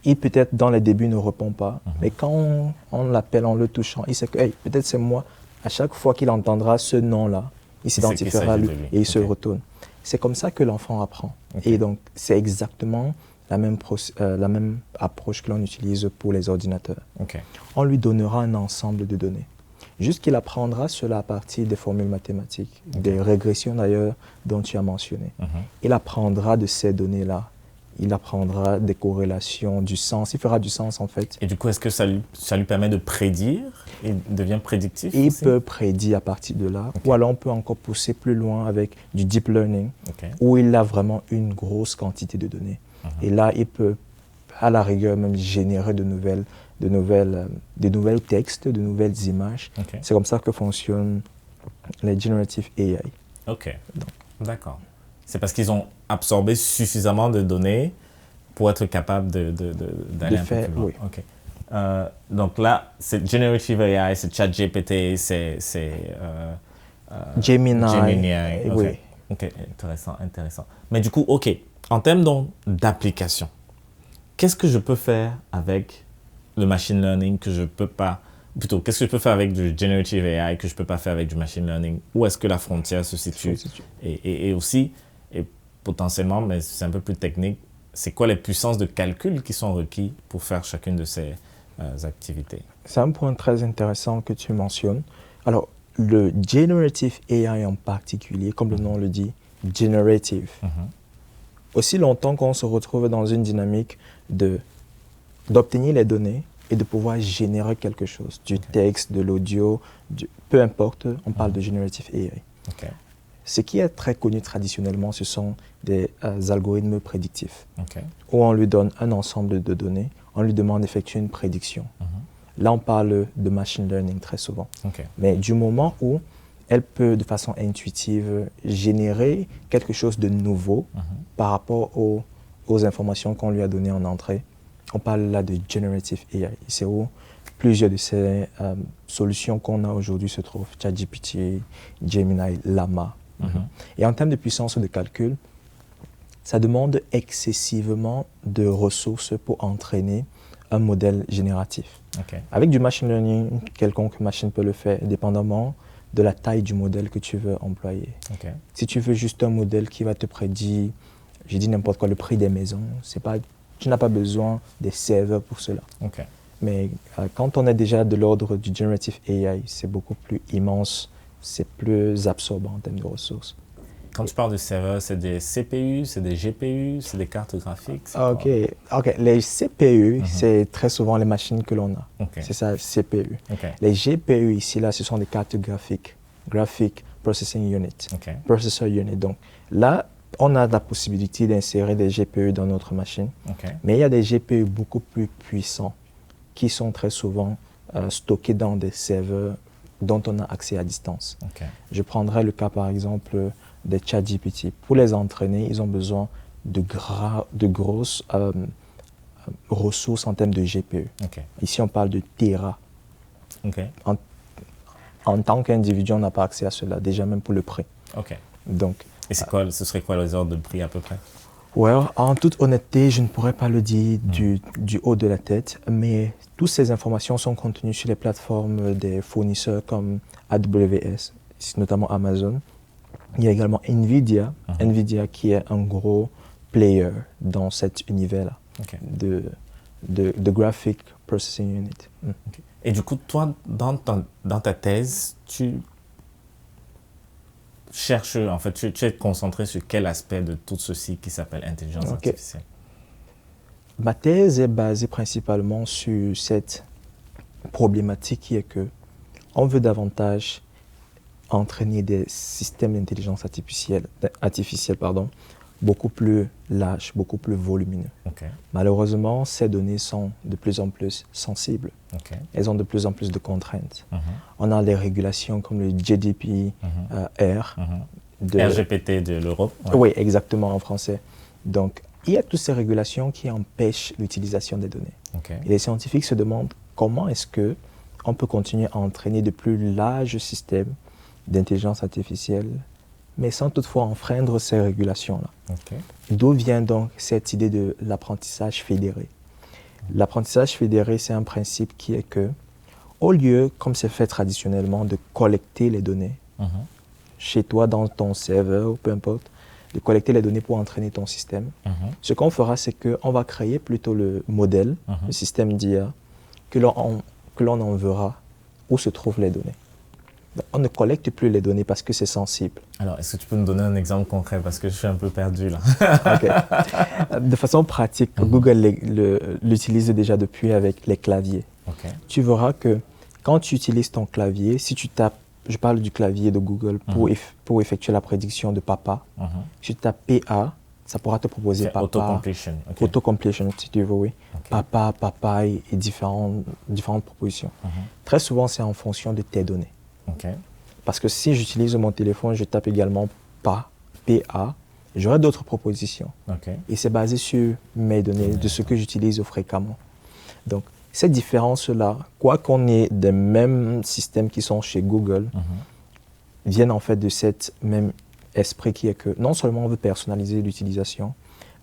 il peut-être dans les débuts ne répond pas, mais quand on l'appelle en le touchant, il sait que hey, peut-être c'est moi. À chaque fois qu'il entendra ce nom-là, il s'identifiera à lui et il se retourne. C'est comme ça que l'enfant apprend. Et donc, c'est exactement la même approche que l'on utilise pour les ordinateurs. On lui donnera un ensemble de données. Juste qu'il apprendra cela à partir des formules mathématiques, des régressions d'ailleurs dont tu as mentionné. Il apprendra de ces données-là. Il apprendra des corrélations, du sens. Il fera du sens en fait. Et du coup, est-ce que ça lui permet de prédire? Il devient prédictif? Il peut prédire à partir de là. Ou alors on peut encore pousser plus loin avec du deep learning, où il a vraiment une grosse quantité de données. Et là, il peut à la rigueur même générer de nouvelles textes, de nouvelles images. C'est comme ça que fonctionnent les generative AI. D'accord. C'est parce qu'ils ont absorbé suffisamment de données pour être capable d'aller un peu plus loin. Oui. OK. Donc là, c'est Generative AI, c'est ChatGPT, c'est Gemini. OK. Oui. OK, intéressant. Mais du coup, OK, en termes donc d'application, qu'est-ce que je peux faire avec le machine learning que je peux pas, plutôt, qu'est-ce que je peux faire avec du Generative AI que je peux pas faire avec du machine learning? Où est-ce que la frontière se situe? Et aussi, et potentiellement, mais c'est un peu plus technique, c'est quoi les puissances de calcul qui sont requises pour faire chacune de ces activités? C'est un point très intéressant que tu mentionnes. Alors, le Generative AI en particulier, comme le nom le dit, Generative. Aussi longtemps qu'on se retrouve dans une dynamique d'obtenir les données et de pouvoir générer quelque chose, du texte, de l'audio, peu importe, on parle de Generative AI. Ce qui est très connu traditionnellement, ce sont des algorithmes prédictifs, où on lui donne un ensemble de données, on lui demande d'effectuer une prédiction. Là, on parle de machine learning très souvent. Mais du moment où elle peut, de façon intuitive, générer quelque chose de nouveau par rapport aux informations qu'on lui a données en entrée, on parle là de Generative AI. C'est où plusieurs de ces solutions qu'on a aujourd'hui se trouvent. ChatGPT, Gemini, Llama. Et en termes de puissance de calcul, ça demande excessivement de ressources pour entraîner un modèle génératif. Avec du machine learning, quelconque machine peut le faire, dépendamment de la taille du modèle que tu veux employer. Si tu veux juste un modèle qui va te prédire, j'ai dit n'importe quoi, le prix des maisons, tu n'as pas besoin des serveurs pour cela. Mais quand on est déjà de l'ordre du Generative AI, c'est beaucoup plus immense, c'est plus absorbant en termes de ressources. Quand tu parles de serveurs, c'est des CPU, c'est des GPU, c'est des cartes graphiques? OK. Les CPU, c'est très souvent les machines que l'on a. C'est ça, CPU. Les GPU ici, là, ce sont des cartes graphiques. Graphic Processing Unit. Processor Unit. Donc là, on a la possibilité d'insérer des GPU dans notre machine. Mais il y a des GPU beaucoup plus puissants qui sont très souvent stockés dans des serveurs dont on a accès à distance. Je prendrai le cas, par exemple, des ChatGPT. Pour les entraîner, ils ont besoin de grosses ressources en termes de GPU. Ici, on parle de Tera. En tant qu'individu, on n'a pas accès à cela, déjà même pour le prix. Donc, et ce serait quoi les ordres de prix à peu près? En toute honnêteté, je ne pourrais pas le dire du haut de la tête, mais toutes ces informations sont contenues sur les plateformes des fournisseurs comme AWS, notamment Amazon. Il y a également NVIDIA, NVIDIA qui est un gros player dans cet univers-là de Graphic Processing Unit. Et du coup, toi, dans ta thèse, tu cherches, en fait, tu es concentré sur quel aspect de tout ceci qui s'appelle intelligence artificielle? Ma thèse est basée principalement sur cette problématique qui est que on veut davantage entraîner des systèmes d'intelligence artificielle, beaucoup plus larges, beaucoup plus volumineux. Malheureusement, ces données sont de plus en plus sensibles. Elles ont de plus en plus de contraintes. On a des régulations comme le GDPR. RGPD de l'Europe. Oui, exactement en français. Donc, il y a toutes ces régulations qui empêchent l'utilisation des données. Et les scientifiques se demandent comment est-ce qu'on peut continuer à entraîner de plus larges systèmes d'intelligence artificielle, mais sans toutefois enfreindre ces régulations-là. D'où vient donc cette idée de l'apprentissage fédéré? L'apprentissage fédéré, c'est un principe qui est que, au lieu, comme c'est fait traditionnellement, de collecter les données chez toi, dans ton serveur, ou peu importe, de collecter les données pour entraîner ton système, ce qu'on fera, c'est qu'on va créer plutôt le modèle, le système d'IA, que l'on enverra où se trouvent les données. On ne collecte plus les données parce que c'est sensible. Alors, est-ce que tu peux nous donner un exemple concret parce que je suis un peu perdu là? De façon pratique, Google l'utilise déjà depuis avec les claviers. Tu verras que quand tu utilises ton clavier, si tu tapes, je parle du clavier de Google pour effectuer la prédiction de papa, si tu tapes PA, ça pourra te proposer papa. Auto-completion. Auto-completion, si tu veux, oui. Papa, papa et différentes propositions. Très souvent, c'est en fonction de tes données. Parce que si j'utilise mon téléphone, je tape également PA, j'aurai d'autres propositions. OK. Et c'est basé sur mes données, de ce que j'utilise fréquemment. Donc, ces différences-là, quoi qu'on ait des mêmes systèmes qui sont chez Google, viennent en fait de cet même esprit qui est que non seulement on veut personnaliser l'utilisation,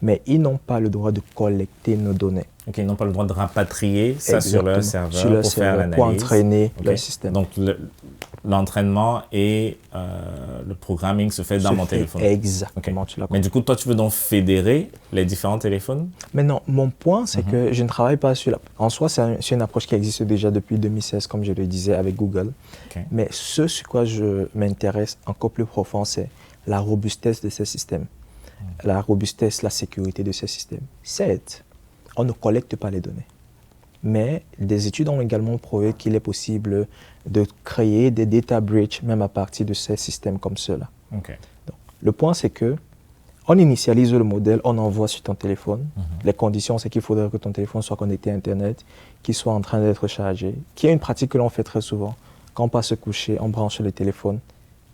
mais ils n'ont pas le droit de collecter nos données. OK, ils n'ont pas le droit de rapatrier ça sur leur serveur sur leur pour faire l'analyse. Pour entraîner leur système. Donc, l'entraînement et le programming se fait dans mon téléphone. Exactement, Okay. tu l'as compris. Mais du coup, toi, tu veux donc fédérer les différents téléphones? Mais non, mon point, c'est que je ne travaille pas sur En soi, c'est une approche qui existe déjà depuis 2016, comme je le disais, avec Google. Okay. Mais ce sur quoi je m'intéresse encore plus profond, c'est la robustesse de ces systèmes. La robustesse, la sécurité de ces systèmes. Certes, on ne collecte pas les données. Mais des études ont également prouvé qu'il est possible de créer des data breaches même à partir de ces systèmes comme ceux-là. Okay. Donc, le point, c'est que on initialise le modèle, on envoie sur ton téléphone. Les conditions, c'est qu'il faudrait que ton téléphone soit connecté à Internet, qu'il soit en train d'être chargé, qui est une pratique que l'on fait très souvent. Quand on passe se coucher, on branche le téléphone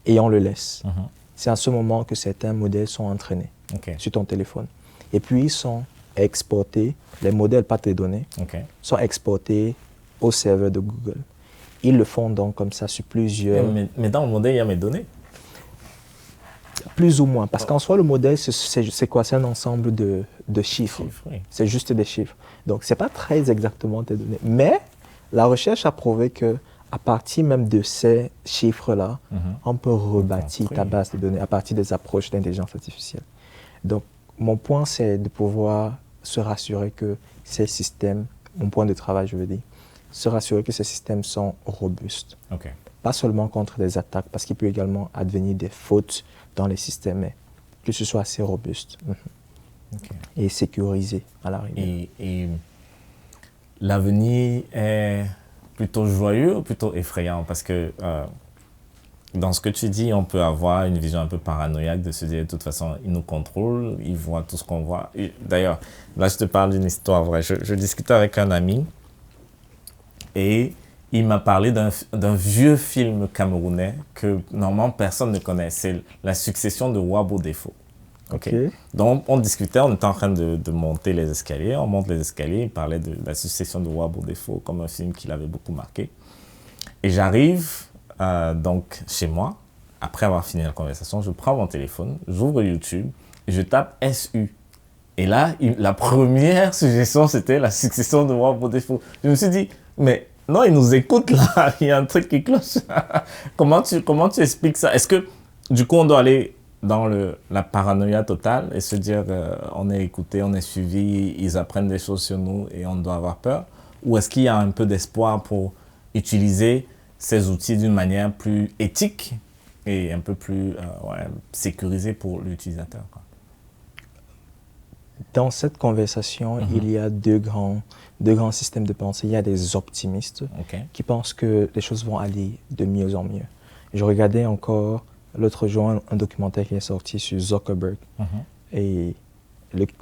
et on le laisse. C'est à ce moment que certains modèles sont entraînés sur ton téléphone. Et puis, ils sont exportés, les modèles, pas tes données, sont exportés au serveur de Google. Ils le font donc comme ça sur plusieurs... Mais dans le modèle, il y a mes données. Plus ou moins, parce qu'en soi, le modèle, c'est quoi? C'est un ensemble de chiffres. Oui. C'est juste des chiffres. Donc, ce n'est pas très exactement tes données. Mais la recherche a prouvé que à partir même de ces chiffres-là, on peut rebâtir ta base de données à partir des approches d'intelligence artificielle. Donc, mon point, c'est de pouvoir se rassurer que ces systèmes, mon point de travail, je veux dire, se rassurer que ces systèmes sont robustes. Pas seulement contre des attaques, parce qu'il peut également advenir des fautes dans les systèmes, mais que ce soit assez robuste et sécurisé à l'arrivée. Et l'avenir est plutôt joyeux ou plutôt effrayant? Parce que dans ce que tu dis, on peut avoir une vision un peu paranoïaque de se dire de toute façon, ils nous contrôlent, ils voient tout ce qu'on voit. D'ailleurs, là, je te parle d'une histoire vraie. Je discutais avec un ami et il m'a parlé d'un vieux film camerounais que normalement personne ne connaît. C'est La succession de Wabo Defo. Donc, on discutait, on était en train de monter les escaliers. On monte les escaliers, il parlait de La succession de Wabo Defo comme un film qui l'avait beaucoup marqué. Et j'arrive donc chez moi, après avoir fini la conversation, je prends mon téléphone, j'ouvre YouTube et je tape SU. Et là, la première suggestion, c'était La succession de Wabo Defo. Je me suis dit, mais non, ils nous écoutent là, il y a un truc qui cloche. Comment tu expliques ça? Est-ce que du coup, on doit aller dans la paranoïa totale et se dire on est écouté, on est suivi, ils apprennent des choses sur nous et on doit avoir peur? Ou est-ce qu'il y a un peu d'espoir pour utiliser ces outils d'une manière plus éthique et un peu plus sécurisée pour l'utilisateur, quoi? Dans cette conversation, il y a deux grands systèmes de pensée. Il y a des optimistes qui pensent que les choses vont aller de mieux en mieux. Je regardais encore l'autre jour un documentaire qui est sorti sur Zuckerberg et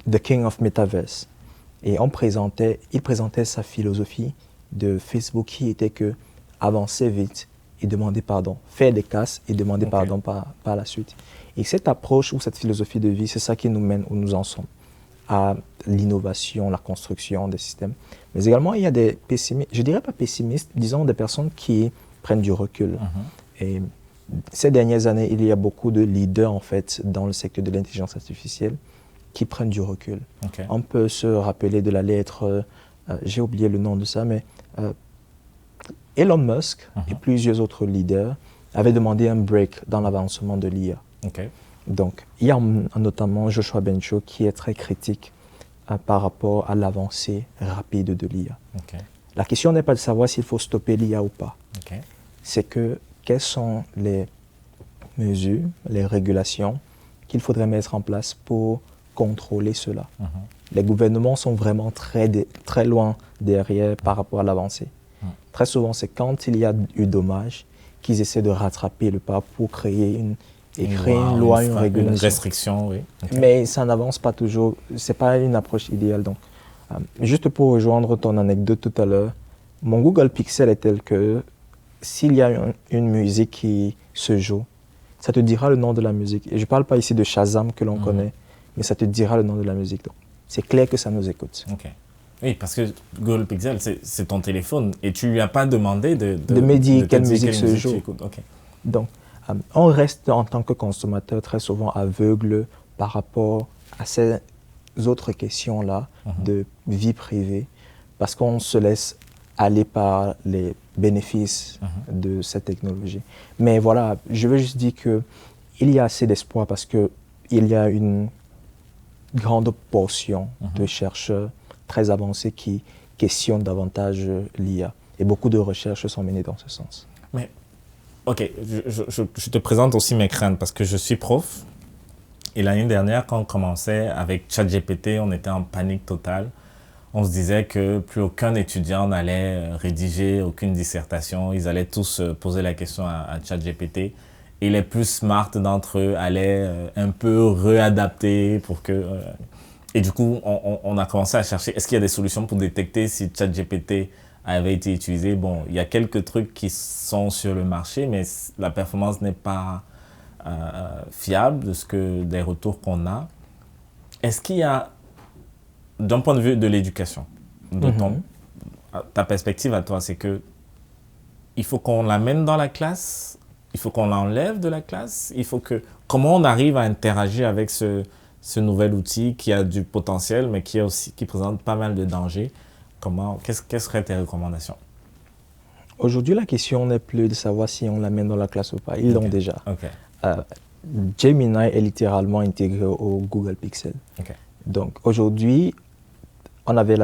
The King of Metaverse. Et il présentait sa philosophie de Facebook qui était que avancer vite et demander pardon, faire des casses et demander pardon par la suite. Et cette approche ou cette philosophie de vie, c'est ça qui nous mène où nous en sommes, à l'innovation, la construction des systèmes. Mais également, il y a des pessimistes, je dirais pas pessimistes, disons des personnes qui prennent du recul. Et ces dernières années, il y a beaucoup de leaders en fait dans le secteur de l'intelligence artificielle qui prennent du recul. On peut se rappeler de la lettre, j'ai oublié le nom de ça, mais Elon Musk et plusieurs autres leaders avaient demandé un break dans l'avancement de l'IA. Donc, il y a notamment Joshua Bengio qui est très critique par rapport à l'avancée rapide de l'IA. La question n'est pas de savoir s'il faut stopper l'IA ou pas. C'est que quelles sont les mesures, les régulations qu'il faudrait mettre en place pour contrôler cela. Les gouvernements sont vraiment très loin derrière par rapport à l'avancée. Très souvent, c'est quand il y a eu dommage qu'ils essaient de rattraper le pas pour créer une loi, une régulation. Une restriction, oui. Mais ça n'avance pas toujours. Ce n'est pas une approche idéale. Donc, juste pour rejoindre ton anecdote tout à l'heure, mon Google Pixel est tel que s'il y a une musique qui se joue ça te dira le nom de la musique. Et je ne parle pas ici de Shazam que l'on connaît, mais ça te dira le nom de la musique. Donc, c'est clair que ça nous écoute. Ok. Oui, parce que Google Pixel, c'est ton téléphone et tu lui as pas demandé de me dire quelle te musique dire se joue. Ok. Donc, on reste en tant que consommateur très souvent aveugle par rapport à ces autres questions-là de vie privée, parce qu'on se laisse aller par les bénéfices de cette technologie. Mais voilà, je veux juste dire qu'il y a assez d'espoir parce qu'il y a une grande portion de chercheurs très avancés qui questionnent davantage l'IA. Et beaucoup de recherches sont menées dans ce sens. Mais, ok, je te présente aussi mes craintes parce que je suis prof. Et l'année dernière, quand on commençait avec ChatGPT, on était en panique totale. On se disait que plus aucun étudiant n'allait rédiger aucune dissertation. Ils allaient tous poser la question à ChatGPT. Et les plus smart d'entre eux allaient un peu réadapter pour que... Et du coup, on a commencé à chercher, est-ce qu'il y a des solutions pour détecter si ChatGPT avait été utilisé? Bon, il y a quelques trucs qui sont sur le marché, mais la performance n'est pas fiable des retours qu'on a. Est-ce qu'il y a, d'un point de vue de l'éducation, ta perspective à toi, c'est que il faut qu'on l'amène dans la classe, il faut qu'on l'enlève de la classe, comment on arrive à interagir avec ce nouvel outil qui a du potentiel, mais qui présente pas mal de dangers. Quelles seraient tes recommandations? Aujourd'hui, la question n'est plus de savoir si on l'amène dans la classe ou pas. Ils l'ont déjà. Okay. Gemini est littéralement intégré au Google Pixel. Okay. Donc aujourd'hui, on avait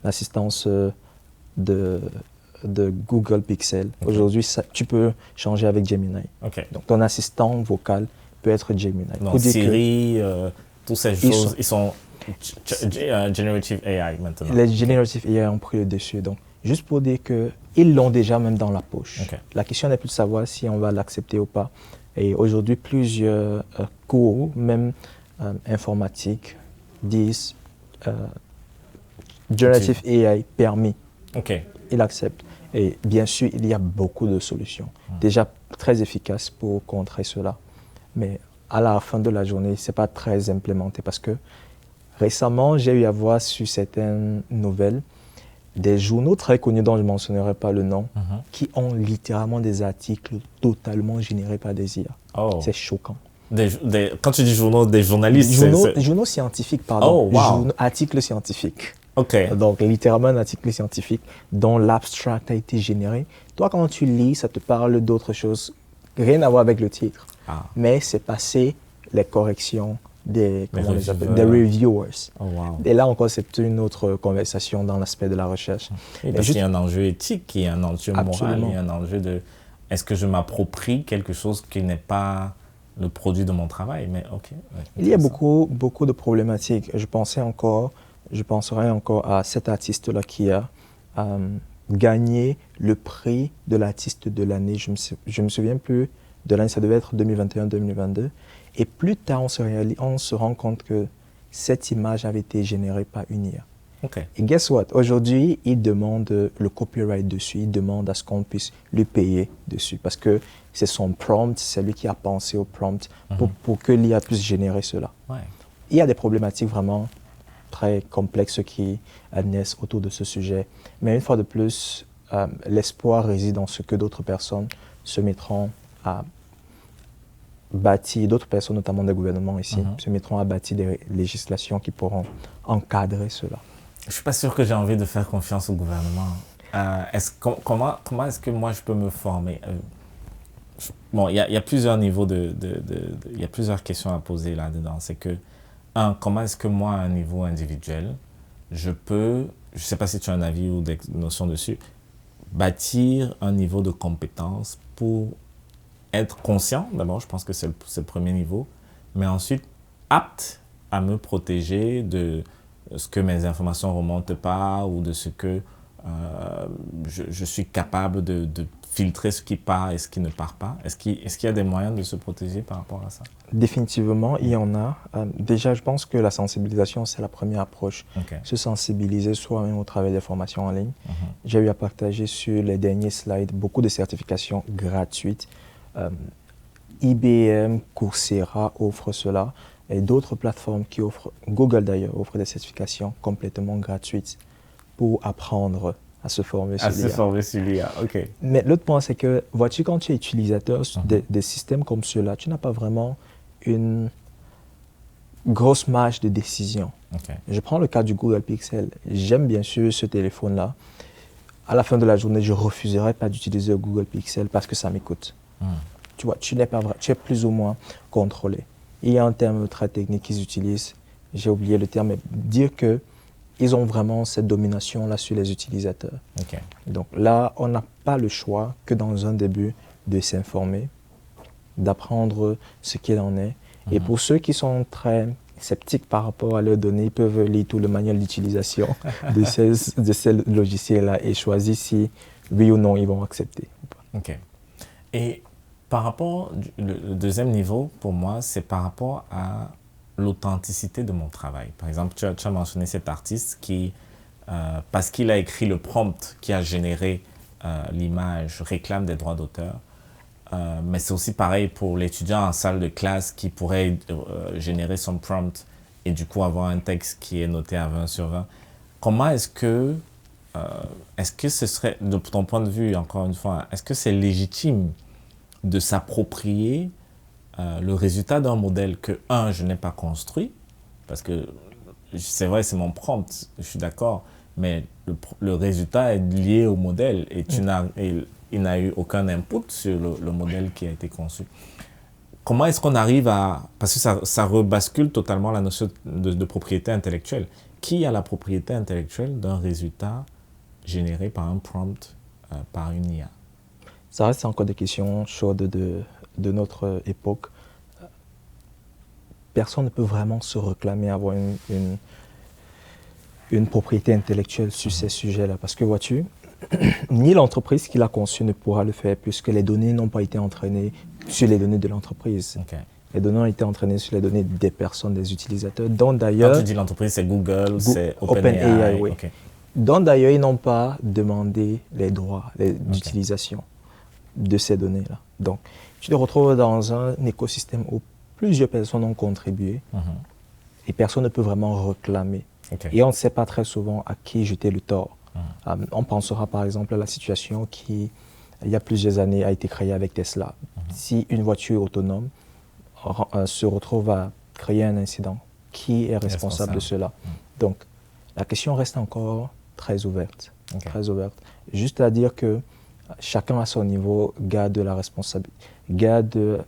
l'assistance de Google Pixel. Okay. Aujourd'hui, tu peux changer avec Gemini. Okay. Donc ton assistant vocal peut être Gemini. Donc Siri, toutes ces choses, ils sont Generative AI maintenant. Les Generative AI ont pris le dessus. Donc, juste pour dire qu'ils l'ont déjà même dans la poche. Okay. La question n'est plus de savoir si on va l'accepter ou pas. Et aujourd'hui, plusieurs cours, même informatiques, disent Generative AI permis. Okay. Ils l'acceptent. Et bien sûr, il y a beaucoup de solutions, déjà très efficaces pour contrer cela. Mais à la fin de la journée, ce n'est pas très implémenté parce que récemment, j'ai eu à voir sur certaines nouvelles des journaux très connus dont je ne mentionnerai pas le nom, qui ont littéralement des articles totalement générés par des IA. Oh. C'est choquant. Quand tu dis journaux, des journalistes, journaux scientifiques, pardon. Oh, wow. Articles scientifiques. Okay. Donc, littéralement un article scientifique dont l'abstract a été généré. Toi, quand tu lis, ça te parle d'autres choses, rien à voir avec le titre. Mais c'est passé les corrections des reviewers. Oh, wow. Et là encore, c'est une autre conversation dans l'aspect de la recherche. Oui, parce qu'il y a un enjeu éthique, il y a un enjeu moral, il y a un enjeu de est-ce que je m'approprie quelque chose qui n'est pas le produit de mon travail. Mais okay, il y a beaucoup de problématiques. Je penserai encore à cet artiste-là qui a gagné le prix de l'artiste de l'année. Je me souviens plus de l'année, ça devait être 2021-2022. Et plus tard, on se rend compte que cette image avait été générée par une IA. Okay. Et guess what? Aujourd'hui, il demande le copyright dessus, il demande à ce qu'on puisse lui payer dessus parce que c'est son prompt, c'est lui qui a pensé au prompt pour que l'IA puisse générer cela. Ouais. Il y a des problématiques vraiment très complexes qui naissent autour de ce sujet. Mais une fois de plus, l'espoir réside dans ce que d'autres personnes se mettront à bâtir, d'autres personnes, notamment des gouvernements ici, se mettront à bâtir des législations qui pourront encadrer cela. Je ne suis pas sûr que j'ai envie de faire confiance au gouvernement. Comment est-ce que moi je peux me former? Bon, il y a plusieurs niveaux il y a plusieurs questions à poser là-dedans. C'est que, comment est-ce que moi, à un niveau individuel, je ne sais pas si tu as un avis ou des notions dessus, bâtir un niveau de compétence pour être conscient, d'abord, je pense que c'est le premier niveau, mais ensuite apte à me protéger de ce que mes informations ne remontent pas ou de ce que je suis capable de filtrer ce qui part et ce qui ne part pas. Est-ce qu'il y a des moyens de se protéger par rapport à ça? Définitivement, il y en a. Déjà, je pense que la sensibilisation, c'est la première approche. Okay. Se sensibiliser soi-même au travers des formations en ligne. J'ai eu à partager sur les derniers slides beaucoup de certifications gratuites IBM, Coursera offrent cela et d'autres plateformes qui offrent, Google d'ailleurs, offre des certifications complètement gratuites pour apprendre à se former sur l'IA. À se former sur l'IA, ok. Mais l'autre point, c'est que, vois-tu, quand tu es utilisateur des systèmes comme ceux-là, tu n'as pas vraiment une grosse marge de décision. Okay. Je prends le cas du Google Pixel. J'aime bien sûr ce téléphone-là. À la fin de la journée, je ne refuserai pas d'utiliser le Google Pixel parce que ça m'écoute. Tu vois, tu es plus ou moins contrôlé. Il y a un terme très technique qu'ils utilisent, j'ai oublié le terme, mais dire qu'ils ont vraiment cette domination-là sur les utilisateurs. Okay. Donc là, on n'a pas le choix que dans un début de s'informer, d'apprendre ce qu'il en est. Et pour ceux qui sont très sceptiques par rapport à leurs données, ils peuvent lire tout le manuel d'utilisation de ces logiciels-là et choisir si, oui ou non, ils vont accepter. OK. Et par rapport, le deuxième niveau, pour moi, c'est par rapport à l'authenticité de mon travail. Par exemple, tu as mentionné cet artiste qui, parce qu'il a écrit le prompt qui a généré l'image, réclame des droits d'auteur. Mais c'est aussi pareil pour l'étudiant en salle de classe qui pourrait générer son prompt et du coup avoir un texte qui est noté à 20 sur 20. Comment est-ce que ce serait, de ton point de vue, encore une fois, est-ce que c'est légitime de s'approprier le résultat d'un modèle que, je n'ai pas construit, parce que c'est vrai, c'est mon prompt, je suis d'accord, mais le résultat est lié au modèle et il n'a eu aucun input sur le modèle qui a été conçu. Comment est-ce qu'on arrive à... Parce que ça rebascule totalement la notion de propriété intellectuelle. Qui a la propriété intellectuelle d'un résultat généré par un prompt, par une IA? Ça reste encore des questions chaudes de notre époque. Personne ne peut vraiment se réclamer avoir une propriété intellectuelle sur ces sujets-là. Parce que, vois-tu, ni l'entreprise qui l'a conçu ne pourra le faire puisque les données n'ont pas été entraînées sur les données de l'entreprise. Okay. Les données ont été entraînées sur les données des personnes, des utilisateurs, dont d'ailleurs... Quand tu dis l'entreprise, c'est Google, c'est OpenAI, oui. Okay. Dont d'ailleurs, ils n'ont pas demandé les droits d'utilisation de ces données-là. Donc, tu te retrouves dans un écosystème où plusieurs personnes ont contribué et personne ne peut vraiment réclamer. Okay. Et on ne sait pas très souvent à qui jeter le tort. On pensera par exemple à la situation qui, il y a plusieurs années, a été créée avec Tesla. Si une voiture autonome se retrouve à créer un incident, qui est responsable de cela? Donc, la question reste encore très ouverte. Okay. Très ouverte. Juste à dire que chacun à son niveau garde la responsabilité, garde,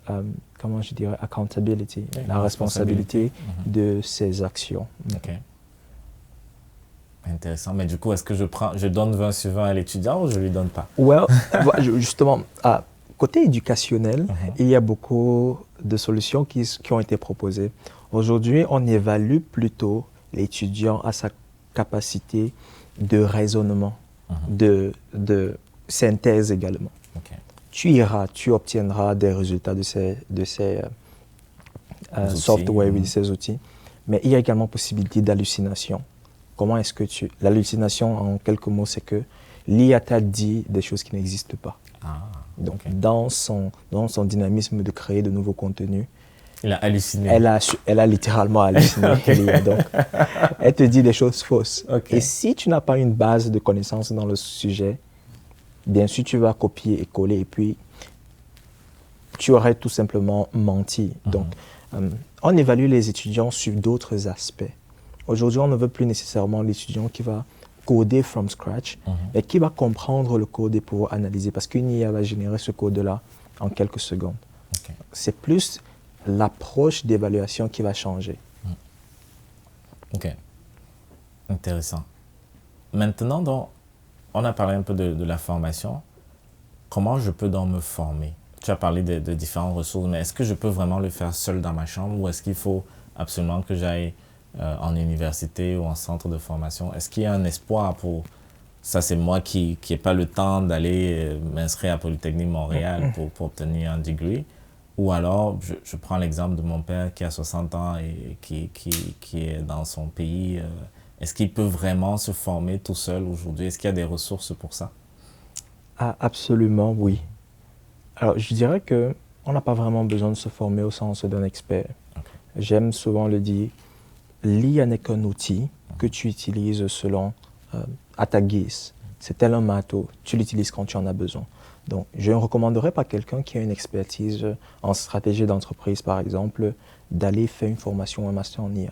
comment je dirais, accountability, la responsabilité de ses actions. Okay. Intéressant. Mais du coup, est-ce que je donne 20 sur 20 à l'étudiant ou je ne lui donne pas? Well, justement, côté éducationnel, il y a beaucoup de solutions qui ont été proposées. Aujourd'hui, on évalue plutôt l'étudiant à sa capacité de raisonnement, de synthèse également. Okay. Tu obtiendras des résultats de ces software, de ces outils, mais il y a également possibilité d'hallucination. Comment est-ce que l'hallucination, en quelques mots, c'est que l'IA t'a dit des choses qui n'existent pas. Donc, dans son dynamisme de créer de nouveaux contenus, il a halluciné. Elle a littéralement halluciné. Donc, elle te dit des choses fausses. Et si tu n'as pas une base de connaissances dans le sujet, bien sûr, tu vas copier et coller et puis tu aurais tout simplement menti. Donc, on évalue les étudiants sur d'autres aspects. Aujourd'hui, on ne veut plus nécessairement l'étudiant qui va coder from scratch, mais qui va comprendre le code et pouvoir analyser, parce qu'une IA va générer ce code-là en quelques secondes. C'est plus l'approche d'évaluation qui va changer. Ok, intéressant. Maintenant, donc, on a parlé un peu de la formation. Comment je peux donc me former? Tu as parlé de différentes ressources, mais est-ce que je peux vraiment le faire seul dans ma chambre ou est-ce qu'il faut absolument que j'aille en université ou en centre de formation? Est-ce qu'il y a un espoir pour... Ça, c'est moi qui n'ai pas le temps d'aller m'inscrire à Polytechnique Montréal pour obtenir un degree. Ou alors, je prends l'exemple de mon père qui a 60 ans et qui est dans son pays. Est-ce qu'il peut vraiment se former tout seul aujourd'hui? Est-ce qu'il y a des ressources pour ça? Ah, absolument, oui. Alors, je dirais qu'on n'a pas vraiment besoin de se former au sens d'un expert. Okay. J'aime souvent le dire, l'IA n'est qu'un outil que tu utilises selon, à ta guise. C'est tel un marteau, tu l'utilises quand tu en as besoin. Donc, je ne recommanderais pas quelqu'un qui a une expertise en stratégie d'entreprise, par exemple, d'aller faire une formation ou un master en IA.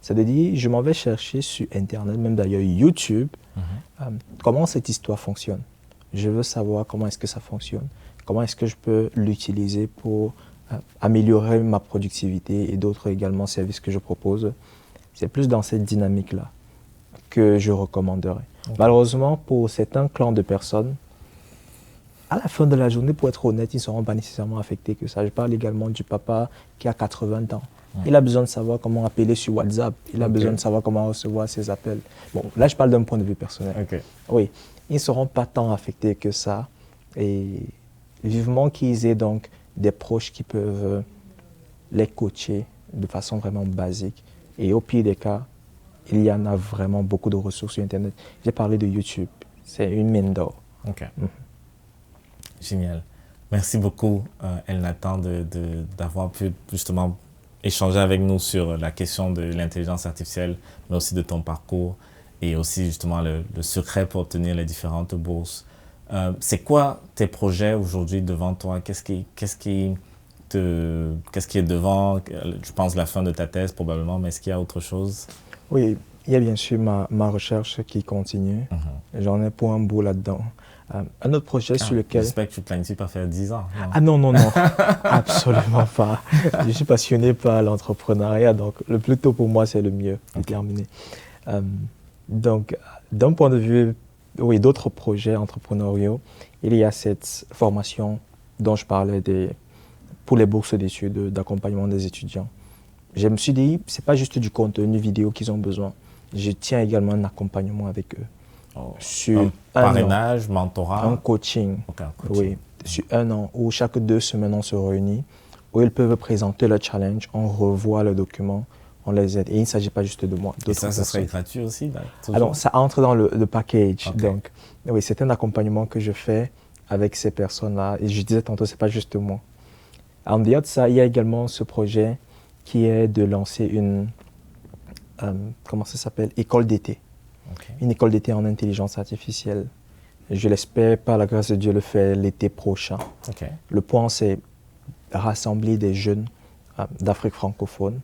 C'est-à-dire, je m'en vais chercher sur Internet, même d'ailleurs YouTube, comment cette histoire fonctionne. Je veux savoir comment est-ce que ça fonctionne, comment est-ce que je peux l'utiliser pour améliorer ma productivité et d'autres également services que je propose. C'est plus dans cette dynamique-là que je recommanderais. Okay. Malheureusement, pour certains clans de personnes, à la fin de la journée, pour être honnête, ils ne seront pas nécessairement affectés que ça. Je parle également du papa qui a 80 ans. Il a besoin de savoir comment appeler sur WhatsApp. Il a besoin de savoir comment recevoir ses appels. Bon, là, je parle d'un point de vue personnel. Okay. Oui, ils ne seront pas tant affectés que ça. Et vivement qu'ils aient donc des proches qui peuvent les coacher de façon vraiment basique. Et au pire des cas, il y en a vraiment beaucoup de ressources sur Internet. J'ai parlé de YouTube. C'est une mine d'or. OK. Génial. Merci beaucoup, Elnathan, d'avoir pu justement échanger avec nous sur la question de l'intelligence artificielle, mais aussi de ton parcours et aussi justement le secret pour obtenir les différentes bourses. C'est quoi tes projets aujourd'hui devant toi? Qu'est-ce qui est devant? Je pense la fin de ta thèse probablement, mais est-ce qu'il y a autre chose? Oui, il y a bien sûr ma recherche qui continue. J'en ai pour un bout là-dedans. Un autre projet sur lequel... J'espère que tu planifies pas faire 10 ans. Non? Ah non, absolument pas. Je suis passionné par l'entrepreneuriat, donc le plus tôt pour moi, c'est le mieux, terminé. Donc, d'un point de vue, oui, d'autres projets entrepreneuriaux, il y a cette formation dont je parlais pour les bourses d'études, d'accompagnement des étudiants. Je me suis dit, c'est pas juste du contenu vidéo qu'ils ont besoin. Je tiens également un accompagnement avec eux. Sur un parrainage, mentorat? Un coaching, oui, sur 1 an, où chaque 2 semaines on se réunit, où ils peuvent présenter le challenge, on revoit le document, on les aide. Et il ne s'agit pas juste de moi. Et ça serait gratuit aussi là, alors, ça entre dans le package. Okay. Donc, oui, c'est un accompagnement que je fais avec ces personnes-là. Et je disais tantôt, ce n'est pas juste moi. En dehors de ça, il y a également ce projet qui est de lancer une, comment ça s'appelle, école d'été. Okay. Une école d'été en intelligence artificielle. Je l'espère, par la grâce de Dieu, le faire l'été prochain. Okay. Le point, c'est rassembler des jeunes d'Afrique francophone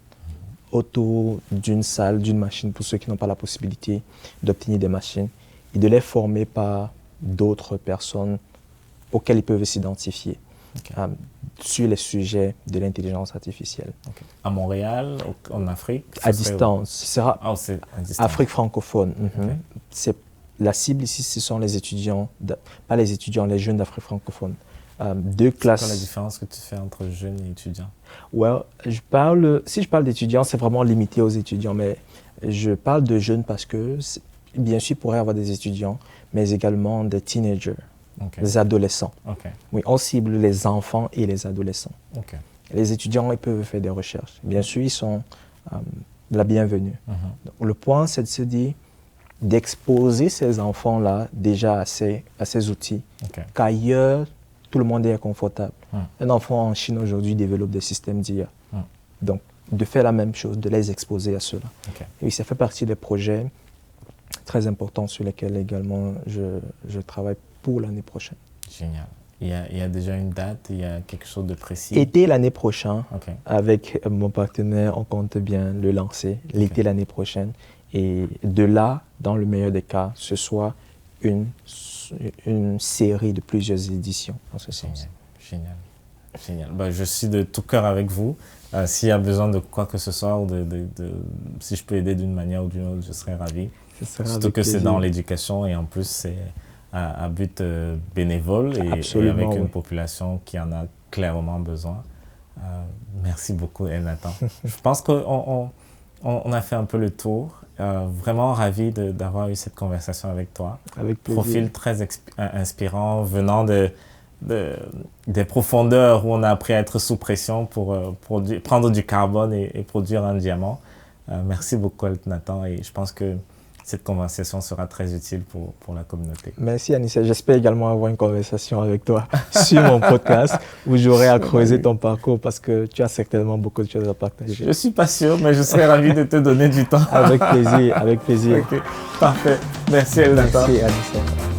autour d'une salle, d'une machine, pour ceux qui n'ont pas la possibilité d'obtenir des machines, et de les former par d'autres personnes auxquelles ils peuvent s'identifier. Okay. Sur les sujets de l'intelligence artificielle. Okay. À Montréal, en Afrique? À distance. Ce sera c'est à distance. Afrique francophone. Okay. La cible ici, ce sont les étudiants, pas les étudiants, les jeunes d'Afrique francophone. 2 classes. C'est quoi la différence que tu fais entre jeunes et étudiants? Well, si je parle d'étudiants, c'est vraiment limité aux étudiants, mais je parle de jeunes parce que, bien sûr, il pourrait y avoir des étudiants, mais également des teenagers. Okay. Les adolescents. Okay. Oui, on cible les enfants et les adolescents. Okay. Les étudiants, ils peuvent faire des recherches. Bien sûr, ils sont la bienvenue. Donc, le point, c'est de se dire, d'exposer ces enfants-là déjà à ces outils, qu'ailleurs, tout le monde est confortable. Un enfant en Chine aujourd'hui développe des systèmes d'IA. Donc, de faire la même chose, de les exposer à cela. Et ça fait partie des projets très importants sur lesquels également je travaille pour l'année prochaine. Génial. Il y a déjà une date, il y a quelque chose de précis? Été l'année prochaine, avec mon partenaire, on compte bien le lancer, l'été l'année prochaine. Et de là, dans le meilleur des cas, ce soit une série de plusieurs éditions en ce sens. Génial. Génial. Ben, je suis de tout cœur avec vous. S'il y a besoin de quoi que ce soit, ou si je peux aider d'une manière ou d'une autre, je serai ravi. Surtout que c'est dans l'éducation et en plus c'est à but bénévole et avec une population qui en a clairement besoin. Merci beaucoup, Elnathan. Je pense qu'on a fait un peu le tour. Vraiment ravi d'avoir eu cette conversation avec toi. Avec plaisir. Profil très inspirant, venant des profondeurs où on a appris à être sous pression pour prendre du carbone et produire un diamant. Merci beaucoup, Elnathan. Et je pense que cette conversation sera très utile pour la communauté. Merci Anissa. J'espère également avoir une conversation avec toi sur mon podcast où j'aurai à creuser ton parcours parce que tu as certainement beaucoup de choses à partager. Je ne suis pas sûr, mais je serais ravi de te donner du temps. Avec plaisir, avec plaisir. Okay. Parfait. Merci Elnathan. Merci Anissa.